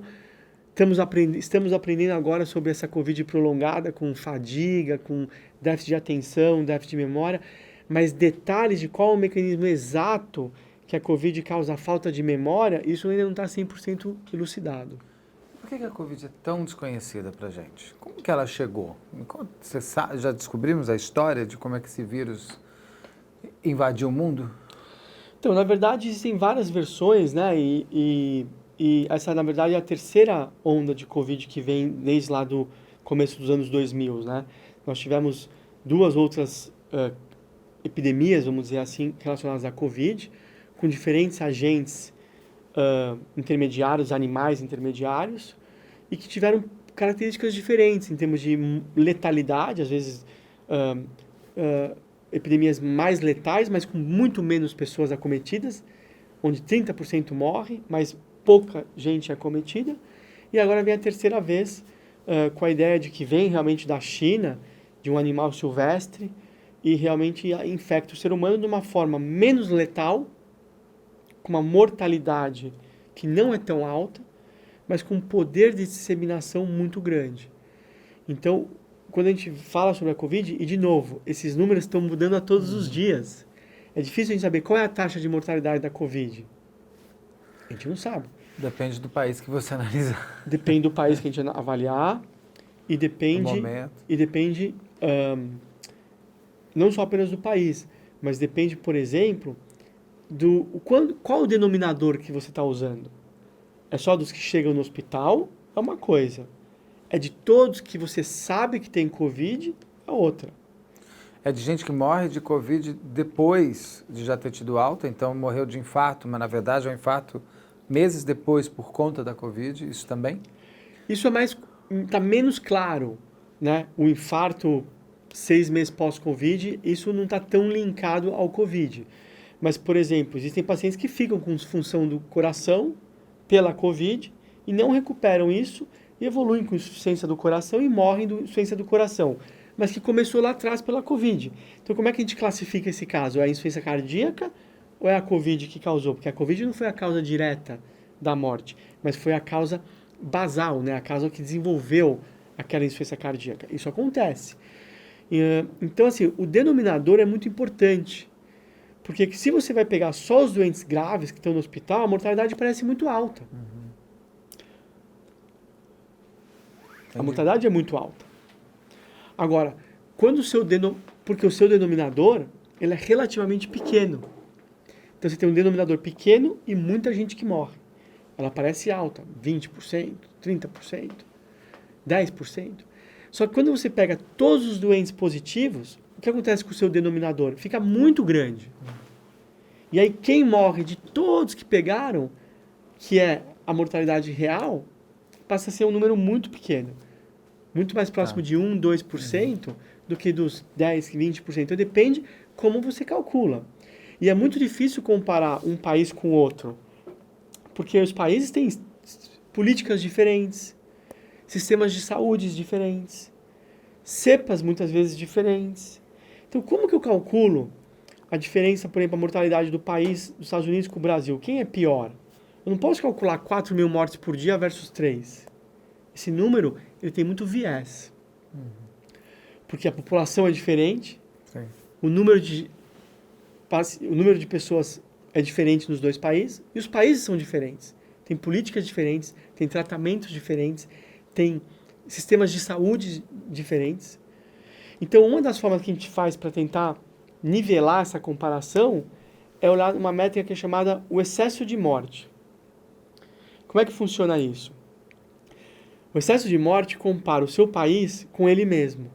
C: Estamos aprendendo agora sobre essa Covid prolongada, com fadiga, com déficit de atenção, déficit de memória, mas detalhes de qual é o mecanismo exato que a Covid causa a falta de memória, isso ainda não está 100% elucidado.
B: Por que a Covid é tão desconhecida para a gente? Como que ela chegou? Você sabe, já descobrimos a história de como é que esse vírus invadiu o mundo?
C: Então, na verdade, existem várias versões, né? E essa, na verdade, é a terceira onda de Covid que vem desde lá do começo dos anos 2000, né? Nós tivemos duas outras epidemias, vamos dizer assim, relacionadas à Covid, com diferentes agentes intermediários, animais intermediários, e que tiveram características diferentes em termos de letalidade, às vezes epidemias mais letais, mas com muito menos pessoas acometidas, onde 30% morre, mas pouca gente é acometida. E agora vem a terceira vez, com a ideia de que vem realmente da China, de um animal silvestre, e realmente infecta o ser humano de uma forma menos letal, com uma mortalidade que não é tão alta, mas com um poder de disseminação muito grande. Então, quando a gente fala sobre a Covid, e de novo, esses números estão mudando a todos os dias. É difícil a gente saber qual é a taxa de mortalidade da Covid. A gente não sabe.
B: Depende do país que você analisar.
C: Depende do país que a gente avaliar e depende não só apenas do país, mas depende, por exemplo, qual o denominador que você está usando? É só dos que chegam no hospital? É uma coisa. É de todos que você sabe que tem Covid? É outra.
B: É de gente que morre de Covid depois de já ter tido alta, então morreu de infarto, mas na verdade é um infarto meses depois por conta da Covid, isso também?
C: Isso está menos claro, né? O infarto 6 meses pós-Covid, isso não está tão linkado ao Covid. Mas, por exemplo, existem pacientes que ficam com disfunção do coração pela Covid e não recuperam isso e evoluem com insuficiência do coração e morrem de insuficiência do coração, mas que começou lá atrás pela Covid. Então, como é que a gente classifica esse caso? É a insuficiência cardíaca ou é a Covid que causou? Porque a Covid não foi a causa direta da morte, mas foi a causa basal, né? A causa que desenvolveu aquela insuficiência cardíaca. Isso acontece. Então, assim, o denominador é muito importante, porque se você vai pegar só os doentes graves que estão no hospital, a mortalidade parece muito alta. A mortalidade é muito alta. Agora, porque o seu denominador ele é relativamente pequeno. Então você tem um denominador pequeno e muita gente que morre. Ela parece alta, 20%, 30%, 10%. Só que quando você pega todos os doentes positivos, o que acontece com o seu denominador? Fica muito grande. E aí quem morre de todos que pegaram, que é a mortalidade real, passa a ser um número muito pequeno. Muito mais próximo de 1, 2% do que dos 10, 20%. Então depende como você calcula. E é muito difícil comparar um país com outro, porque os países têm políticas diferentes, sistemas de saúde diferentes, cepas muitas vezes diferentes. Então como que eu calculo a diferença, por exemplo, a mortalidade do país, dos Estados Unidos com o Brasil? Quem é pior? Eu não posso calcular 4 mil mortes por dia versus 3. Esse número ele tem muito viés. Porque a população é diferente,
B: Sim.
C: o número de pessoas é diferente nos dois países, e os países são diferentes. Tem políticas diferentes, tem tratamentos diferentes, tem sistemas de saúde diferentes. Então, uma das formas que a gente faz para tentar nivelar essa comparação é olhar uma métrica que é chamada o excesso de morte. Como é que funciona isso? O excesso de morte compara o seu país com ele mesmo.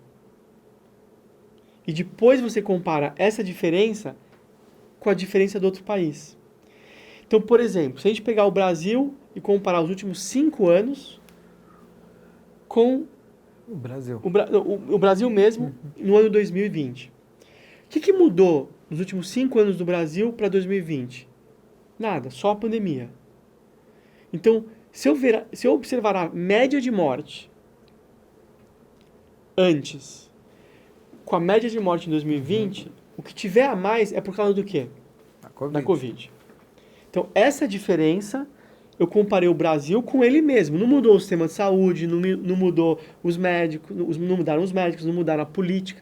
C: E depois você compara essa diferença com a diferença do outro país. Então, por exemplo, se a gente pegar o Brasil e comparar os últimos 5 anos com
B: O Brasil.
C: o Brasil mesmo no ano 2020. O que mudou nos últimos 5 anos do Brasil para 2020? Nada, só a pandemia. Então, se eu observar a média de morte antes com a média de morte em 2020, o que tiver a mais é por causa do quê? Da Covid. Então, essa diferença, eu comparei o Brasil com ele mesmo. Não mudou o sistema de saúde, não mudou os médicos, não mudaram os médicos, não mudaram a política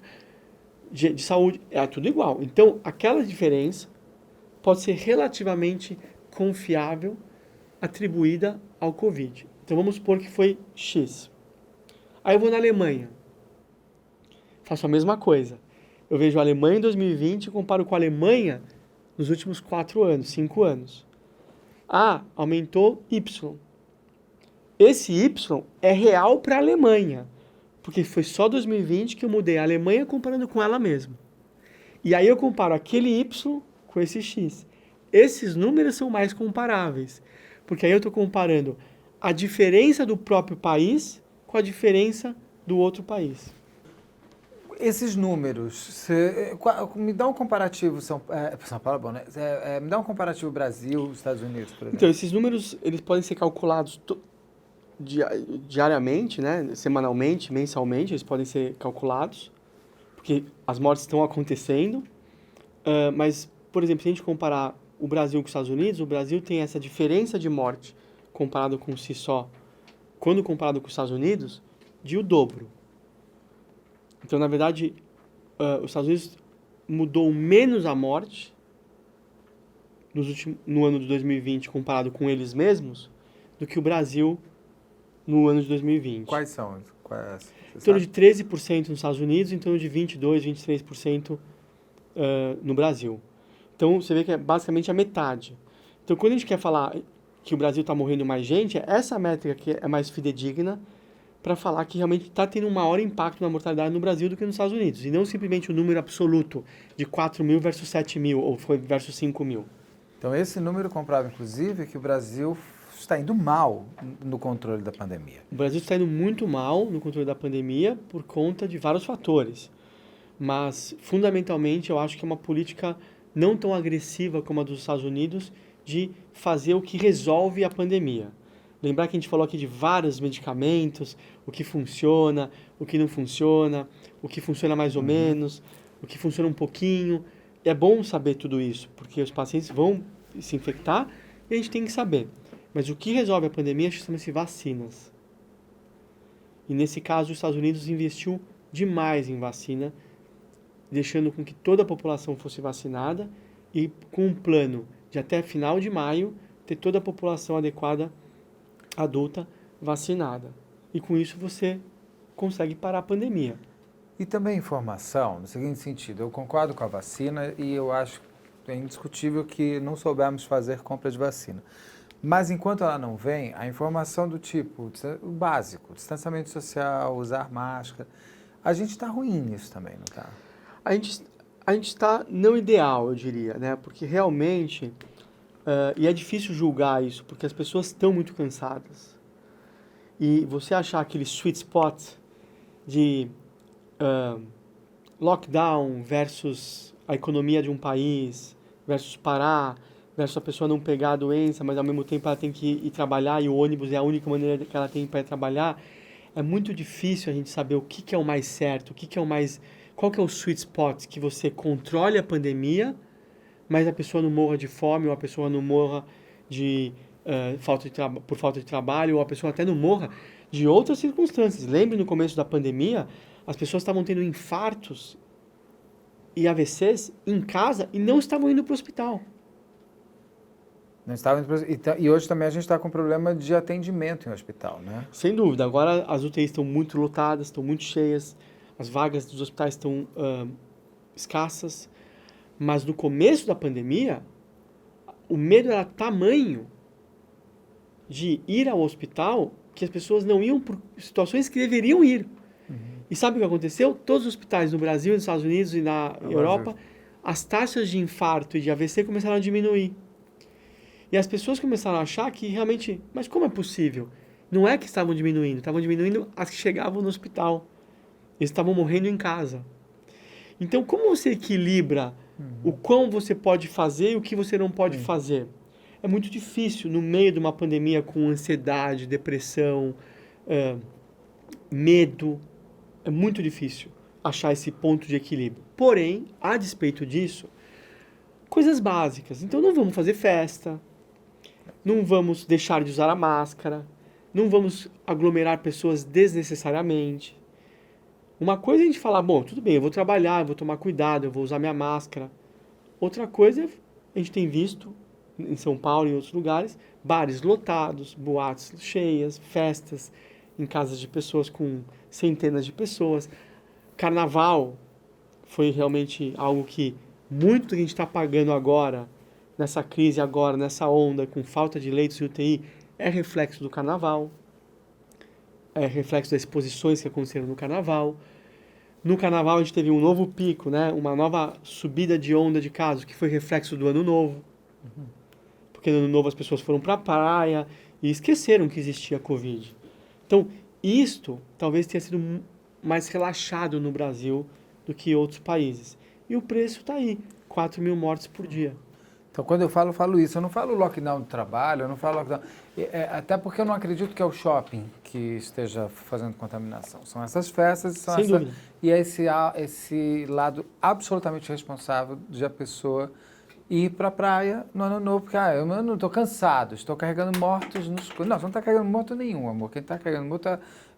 C: de saúde, é tudo igual. Então, aquela diferença pode ser relativamente confiável, atribuída ao Covid. Então, vamos supor que foi X. Aí eu vou na Alemanha. Faço a mesma coisa. Eu vejo a Alemanha em 2020 e comparo com a Alemanha nos últimos 4 anos, 5 anos. Ah, aumentou Y. Esse Y é real para a Alemanha, porque foi só 2020 que eu mudei a Alemanha comparando com ela mesma. E aí eu comparo aquele Y com esse X. Esses números são mais comparáveis, porque aí eu estou comparando a diferença do próprio país com a diferença do outro país.
B: Esses números, me dá um comparativo, São Paulo é bom, né? Me dá um comparativo Brasil, Estados Unidos, por exemplo.
C: Então, esses números eles podem ser calculados diariamente, né? Semanalmente, mensalmente, eles podem ser calculados, porque as mortes estão acontecendo. Mas, por exemplo, se a gente comparar o Brasil com os Estados Unidos, o Brasil tem essa diferença de morte comparado com si só, quando comparado com os Estados Unidos, de o dobro. Então, na verdade, os Estados Unidos mudou menos a morte no ano de 2020 comparado com eles mesmos do que o Brasil no ano de 2020.
B: Quais são?
C: Em torno de 13% nos Estados Unidos, em torno de 22%, 23% no Brasil. Então, você vê que é basicamente a metade. Então, quando a gente quer falar que o Brasil está morrendo mais gente, essa métrica que é mais fidedigna para falar que realmente está tendo um maior impacto na mortalidade no Brasil do que nos Estados Unidos. E não simplesmente o número absoluto de 4 mil versus 7 mil, ou foi versus 5 mil.
B: Então, esse número comprova, inclusive, que o Brasil está indo mal no controle da pandemia.
C: O Brasil está indo muito mal no controle da pandemia por conta de vários fatores. Mas, fundamentalmente, eu acho que é uma política não tão agressiva como a dos Estados Unidos de fazer o que resolve a pandemia. Lembrar que a gente falou aqui de vários medicamentos, o que funciona, o que não funciona, o que funciona mais ou menos, o que funciona um pouquinho. É bom saber tudo isso, porque os pacientes vão se infectar e a gente tem que saber. Mas o que resolve a pandemia chama-se vacinas. E nesse caso, os Estados Unidos investiu demais em vacina, deixando com que toda a população fosse vacinada e com um plano de até final de maio ter toda a população adequada, adulta, vacinada. E com isso você consegue parar a pandemia.
B: E também informação, no seguinte sentido, eu concordo com a vacina e eu acho que é indiscutível que não soubemos fazer compra de vacina. Mas enquanto ela não vem, a informação do tipo, o básico, distanciamento social, usar máscara, a gente está ruim nisso também, não está?
C: A gente está não ideal, eu diria, né? Porque realmente, e é difícil julgar isso, porque as pessoas estão muito cansadas. E você achar aquele sweet spot de lockdown versus a economia de um país, versus parar, versus a pessoa não pegar a doença, mas ao mesmo tempo ela tem que ir trabalhar e o ônibus é a única maneira que ela tem para ir trabalhar, é muito difícil a gente saber o que é o mais certo, qual que é o sweet spot que você controle a pandemia, mas a pessoa não morra de fome, ou a pessoa não morra de, por falta de trabalho, ou a pessoa até não morra de outras circunstâncias. Lembre, no começo da pandemia, as pessoas estavam tendo infartos e AVCs em casa e não estavam indo para o hospital.
B: Não estava, e hoje também a gente está com problema de atendimento em hospital, né?
C: Sem dúvida. Agora as UTIs estão muito lotadas, estão muito cheias, as vagas dos hospitais estão escassas. Mas no começo da pandemia, o medo era tamanho de ir ao hospital que as pessoas não iam por situações que deveriam ir. E sabe o que aconteceu? Todos os hospitais no Brasil, nos Estados Unidos e na Europa, as taxas de infarto e de AVC começaram a diminuir. E as pessoas começaram a achar que realmente, mas como é possível? Não é que estavam diminuindo as que chegavam no hospital. Eles estavam morrendo em casa. Então, como você equilibra o quão você pode fazer e o que você não pode fazer? É muito difícil, no meio de uma pandemia com ansiedade, depressão, medo. É muito difícil achar esse ponto de equilíbrio. Porém, a despeito disso, coisas básicas. Então, não vamos fazer festa, não vamos deixar de usar a máscara, não vamos aglomerar pessoas desnecessariamente. Uma coisa é a gente falar, bom, tudo bem, eu vou trabalhar, eu vou tomar cuidado, eu vou usar minha máscara. Outra coisa, a gente tem visto em São Paulo e em outros lugares, bares lotados, boates cheias, festas em casas de pessoas com centenas de pessoas. Carnaval foi realmente algo que muito do que a gente está pagando agora, nessa crise agora, nessa onda, com falta de leitos de UTI, é reflexo do carnaval, é reflexo das exposições que aconteceram no carnaval. No carnaval a gente teve um novo pico, né? Uma nova subida de onda de casos, que foi reflexo do ano novo. Porque no ano novo as pessoas foram para a praia e esqueceram que existia Covid. Então, isto talvez tenha sido mais relaxado no Brasil do que em outros países. E o preço está aí, 4 mil mortes por dia.
B: Então, quando eu falo isso. Eu não falo lockdown do trabalho, eu não falo lockdown... até porque eu não acredito que é o shopping que esteja fazendo contaminação. São essas festas,
C: Sem dúvida.
B: E é esse lado absolutamente responsável de a pessoa ir para a praia no ano novo, porque eu não estou cansado, estou carregando mortos nos... Não, você não está carregando morto nenhum, amor. Quem está carregando morto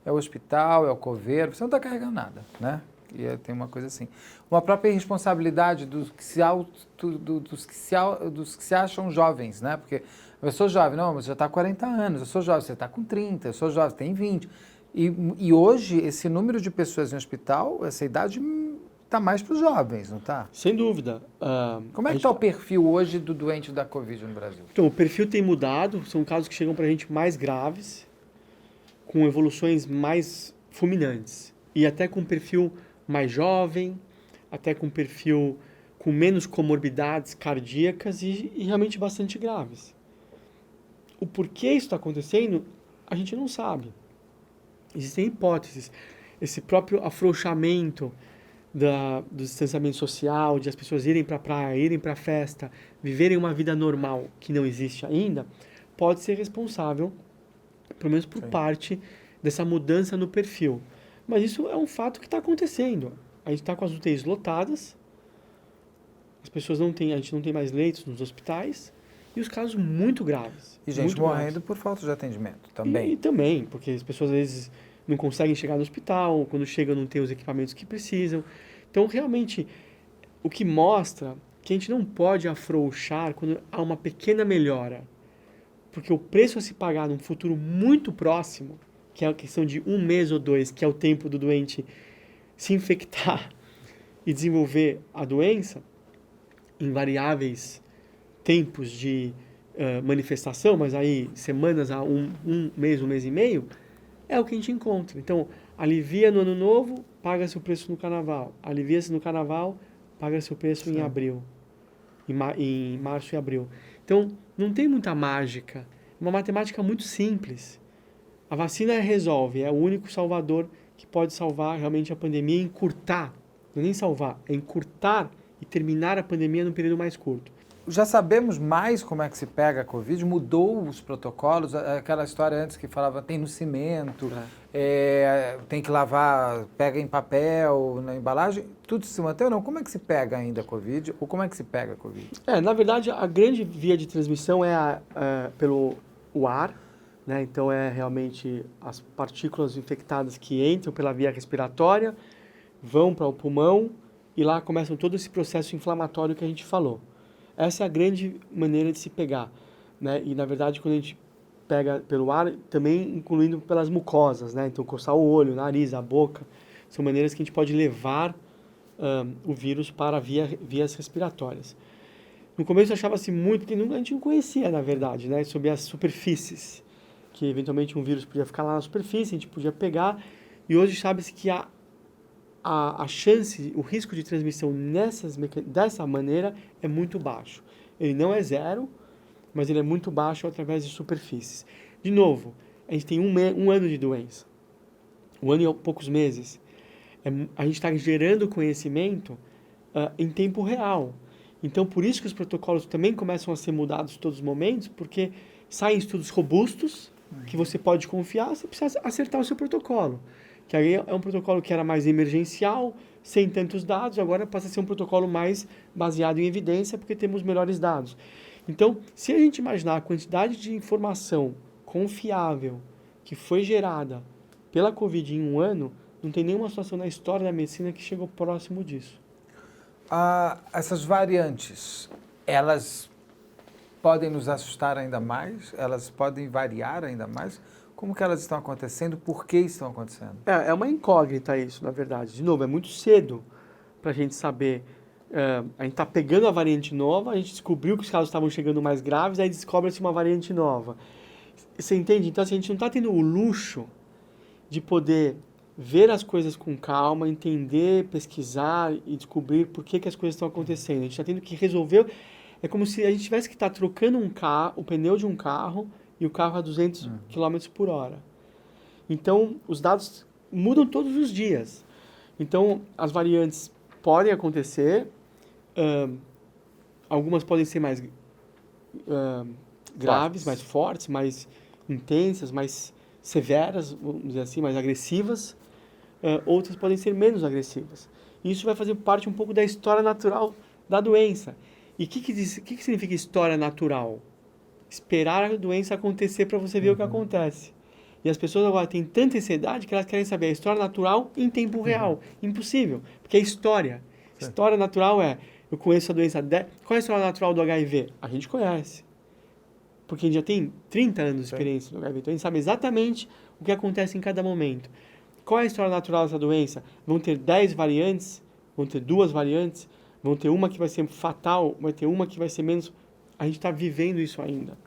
B: é o hospital, é o coveiro, você não está carregando nada, né? E tem uma coisa assim. Uma própria irresponsabilidade dos que se acham jovens, né? Porque eu sou jovem, não, mas já está com 40 anos, eu sou jovem, você está com 30, eu sou jovem, você tem 20. E hoje, esse número de pessoas em hospital, essa idade tá mais para os jovens, não tá?
C: Sem dúvida.
B: Como é que está o perfil hoje do doente da Covid no Brasil?
C: Então, o perfil tem mudado, são casos que chegam para a gente mais graves, com evoluções mais fulminantes. E até com perfil mais jovem, até com perfil com menos comorbidades cardíacas e realmente bastante graves. O porquê isso está acontecendo, a gente não sabe. Existem hipóteses. Esse próprio afrouxamento do distanciamento social, de as pessoas irem para a praia, irem para a festa, viverem uma vida normal que não existe ainda, pode ser responsável, pelo menos por parte dessa mudança no perfil. Mas isso é um fato que está acontecendo. A gente está com as UTIs lotadas, as pessoas não têm, a gente não tem mais leitos nos hospitais, e os casos muito graves.
B: E gente
C: muito
B: morrendo
C: graves.
B: por falta de atendimento também.
C: E também, porque as pessoas às vezes não conseguem chegar no hospital, quando chegam não tem os equipamentos que precisam. Então, realmente, o que mostra que a gente não pode afrouxar quando há uma pequena melhora. Porque o preço a se pagar num futuro muito próximo, que é a questão de 1 mês ou 2, que é o tempo do doente se infectar e desenvolver a doença, em variáveis tempos de manifestação, mas aí semanas a um mês e meio, é o que a gente encontra. Então, alivia no ano novo, paga-se o preço no carnaval. Alivia-se no carnaval, paga-se o preço em abril. Em março e abril. Então, não tem muita mágica. É uma matemática muito simples. A vacina resolve, é o único salvador que pode salvar realmente a pandemia e encurtar, não é nem salvar, é encurtar e terminar a pandemia num período mais curto.
B: Já sabemos mais como é que se pega a Covid, mudou os protocolos, aquela história antes que falava tem no cimento, tem que lavar, pega em papel, na embalagem, tudo se mantém ou não? Como é que se pega ainda a Covid ou como é que se pega a Covid?
C: Na verdade, a grande via de transmissão é pelo ar, né? Então é realmente as partículas infectadas que entram pela via respiratória, vão para o pulmão e lá começam todo esse processo inflamatório que a gente falou. Essa é a grande maneira de se pegar, né? E, na verdade, quando a gente pega pelo ar, também incluindo pelas mucosas, né? Então, coçar o olho, o nariz, a boca, são maneiras que a gente pode levar o vírus para vias respiratórias. No começo achava-se muito, porque a gente não conhecia, na verdade, né? Sobre as superfícies, que eventualmente um vírus podia ficar lá na superfície, a gente podia pegar, e hoje sabe-se que a chance, o risco de transmissão dessa maneira é muito baixo. Ele não é zero, mas ele é muito baixo através de superfícies. De novo, a gente tem um ano de doença, 1 ano e poucos meses. A gente está gerando conhecimento em tempo real. Então, por isso que os protocolos também começam a ser mudados todos os momentos, porque saem estudos robustos, que você pode confiar, você precisa acertar o seu protocolo. Que aí é um protocolo que era mais emergencial, sem tantos dados, agora passa a ser um protocolo mais baseado em evidência, porque temos melhores dados. Então, se a gente imaginar a quantidade de informação confiável que foi gerada pela Covid em 1 ano, não tem nenhuma situação na história da medicina que chegou próximo disso.
B: Essas variantes, elas podem nos assustar ainda mais? Elas podem variar ainda mais? Como que elas estão acontecendo? Por que estão acontecendo?
C: É uma incógnita isso, na verdade. De novo, é muito cedo para a gente saber. A gente está pegando a variante nova, a gente descobriu que os casos estavam chegando mais graves, aí descobre-se uma variante nova. Você entende? Então, assim, a gente não está tendo o luxo de poder ver as coisas com calma, entender, pesquisar e descobrir por que as coisas estão acontecendo. A gente está tendo que resolver. É como se a gente tivesse que estar trocando o pneu de um carro e o carro a 200 km por hora. Então, os dados mudam todos os dias. Então, as variantes podem acontecer, algumas podem ser mais graves, mais fortes, mais intensas, mais severas, vamos dizer assim, mais agressivas. Outras podem ser menos agressivas. Isso vai fazer parte um pouco da história natural da doença. E o que significa história natural? Esperar a doença acontecer para você ver o que acontece. E as pessoas agora têm tanta ansiedade que elas querem saber a história natural em tempo real. Impossível, porque é história. Sim. História natural eu conheço a doença... Qual é a história natural do HIV? A gente conhece. Porque a gente já tem 30 anos de experiência no HIV. Então a gente sabe exatamente o que acontece em cada momento. Qual é a história natural dessa doença? Vão ter 10 variantes? vão ter 2 variantes, vão ter uma que vai ser fatal, vai ter uma que vai ser menos. A gente está vivendo isso ainda.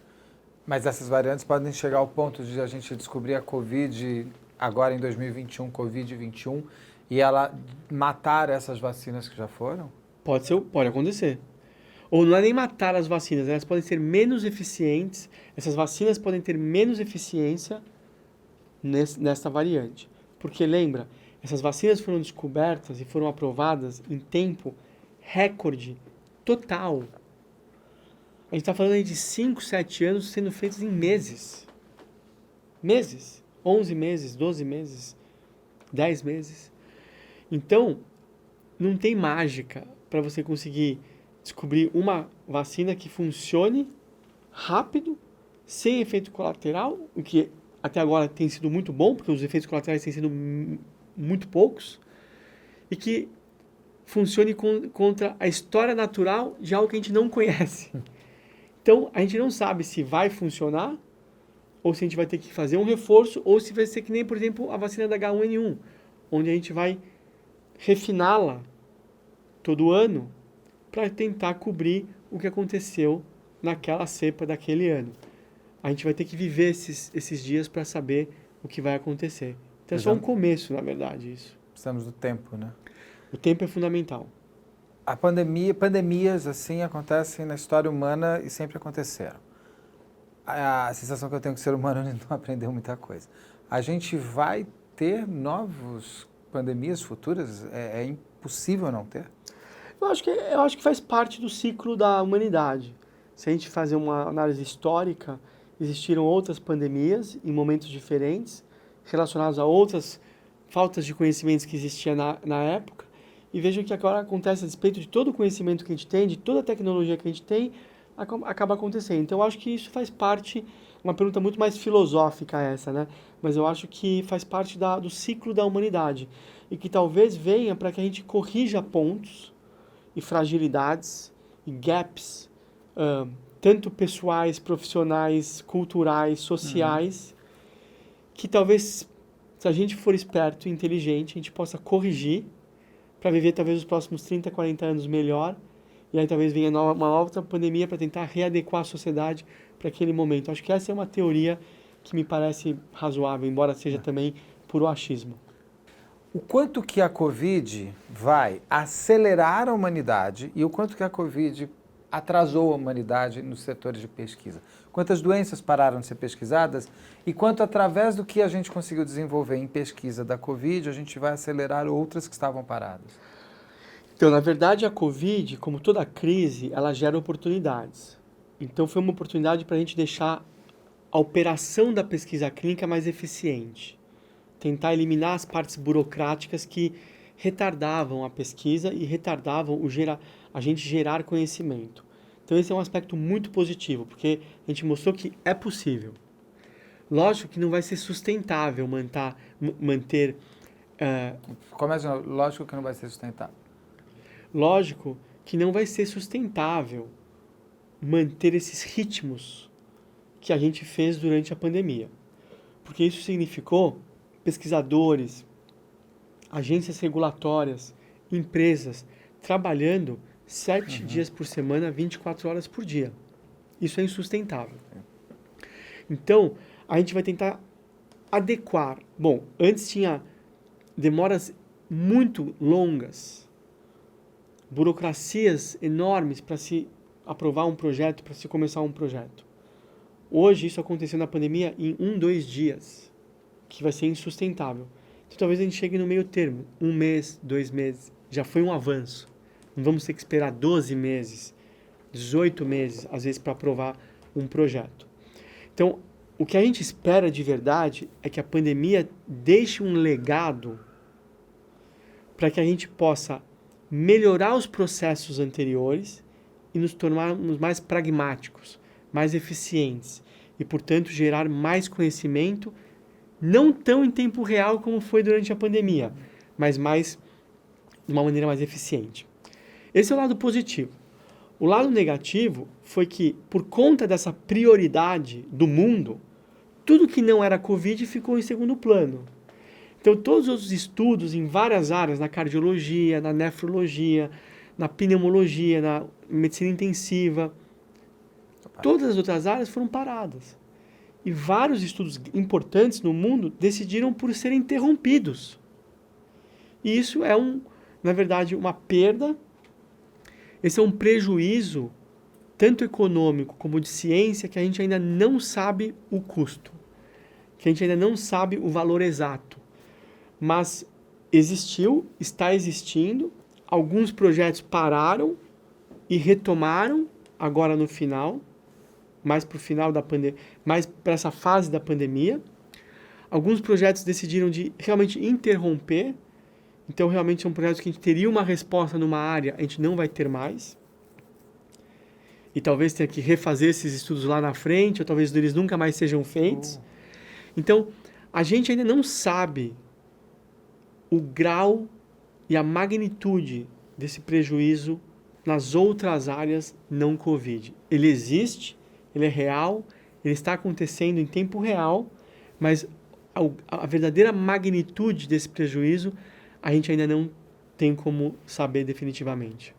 B: Mas essas variantes podem chegar ao ponto de a gente descobrir a Covid agora em 2021, Covid-21, e ela matar essas vacinas que já foram?
C: Pode acontecer. Ou não é nem matar as vacinas, elas podem ser menos eficientes, essas vacinas podem ter menos eficiência nesta variante. Porque lembra, essas vacinas foram descobertas e foram aprovadas em tempo recorde total. A gente está falando aí de 5, 7 anos sendo feitos em meses. Meses. 11 meses, 12 meses, 10 meses. Então, não tem mágica para você conseguir descobrir uma vacina que funcione rápido, sem efeito colateral, o que até agora tem sido muito bom, porque os efeitos colaterais têm sido muito poucos, e que funcione contra a história natural de algo que a gente não conhece. Então, a gente não sabe se vai funcionar, ou se a gente vai ter que fazer um reforço, ou se vai ser que nem, por exemplo, a vacina da H1N1, onde a gente vai refiná-la todo ano para tentar cobrir o que aconteceu naquela cepa daquele ano. A gente vai ter que viver esses dias para saber o que vai acontecer. Então é só um começo, na verdade, isso.
B: Precisamos do tempo, né?
C: O tempo é fundamental.
B: Pandemias assim acontecem na história humana e sempre aconteceram. A sensação que eu tenho que o ser humano não aprendeu muita coisa. A gente vai ter novas pandemias futuras? É impossível não ter?
C: Eu acho que faz parte do ciclo da humanidade. Se a gente fazer uma análise histórica, existiram outras pandemias em momentos diferentes, relacionadas a outras faltas de conhecimentos que existiam na época, e vejam que agora acontece a despeito de todo o conhecimento que a gente tem, de toda a tecnologia que a gente tem, acaba acontecendo. Então, eu acho que isso faz parte, uma pergunta muito mais filosófica essa, né? Mas eu acho que faz parte do ciclo da humanidade, e que talvez venha para que a gente corrija pontos e fragilidades e gaps, tanto pessoais, profissionais, culturais, sociais, que talvez, se a gente for esperto e inteligente, a gente possa corrigir para viver talvez os próximos 30, 40 anos melhor, e aí talvez venha uma outra pandemia para tentar readequar a sociedade para aquele momento. Acho que essa é uma teoria que me parece razoável, embora seja também puro achismo.
B: O quanto que a Covid vai acelerar a humanidade e o quanto que a Covid atrasou a humanidade nos setores de pesquisa? Quantas doenças pararam de ser pesquisadas e quanto, através do que a gente conseguiu desenvolver em pesquisa da Covid, a gente vai acelerar outras que estavam paradas?
C: Então, na verdade, a Covid, como toda crise, ela gera oportunidades. Então, foi uma oportunidade para a gente deixar a operação da pesquisa clínica mais eficiente. Tentar eliminar as partes burocráticas que retardavam a pesquisa e retardavam a gente gerar conhecimento. Então esse é um aspecto muito positivo, porque a gente mostrou que é possível. Lógico que não vai ser sustentável manter...
B: Lógico que não vai ser sustentável.
C: Lógico que não vai ser sustentável manter esses ritmos que a gente fez durante a pandemia. Porque isso significou pesquisadores, agências regulatórias, empresas, trabalhando 7 dias por semana, 24 horas por dia. Isso é insustentável. Então, a gente vai tentar adequar. Bom, antes tinha demoras muito longas, burocracias enormes para se aprovar um projeto, para se começar um projeto. Hoje, isso aconteceu na pandemia em 1, 2 dias. Que vai ser insustentável. Então, talvez a gente chegue no meio termo, 1 mês, 2 meses, já foi um avanço. Não vamos ter que esperar 12 meses, 18 meses, às vezes, para aprovar um projeto. Então, o que a gente espera de verdade é que a pandemia deixe um legado para que a gente possa melhorar os processos anteriores e nos tornarmos mais pragmáticos, mais eficientes e, portanto, gerar mais conhecimento, não tão em tempo real como foi durante a pandemia, mas de uma maneira mais eficiente. Esse é o lado positivo. O lado negativo foi que, por conta dessa prioridade do mundo, tudo que não era Covid ficou em segundo plano. Então, todos os estudos em várias áreas, na cardiologia, na nefrologia, na pneumologia, na medicina intensiva, todas as outras áreas foram paradas. E vários estudos importantes no mundo decidiram por serem interrompidos. E isso é, na verdade, uma perda. Esse é um prejuízo, tanto econômico como de ciência, que a gente ainda não sabe o custo, que a gente ainda não sabe o valor exato. Mas existiu, está existindo, alguns projetos pararam e retomaram agora no final, mais para o final da pandemia, mais para essa fase da pandemia. Alguns projetos decidiram de realmente interromper, então realmente são projetos que a gente teria uma resposta numa área, a gente não vai ter mais. E talvez tenha que refazer esses estudos lá na frente, ou talvez eles nunca mais sejam feitos. Então, a gente ainda não sabe o grau e a magnitude desse prejuízo nas outras áreas não Covid. Ele existe, ele é real, ele está acontecendo em tempo real, mas a verdadeira magnitude desse prejuízo a gente ainda não tem como saber definitivamente.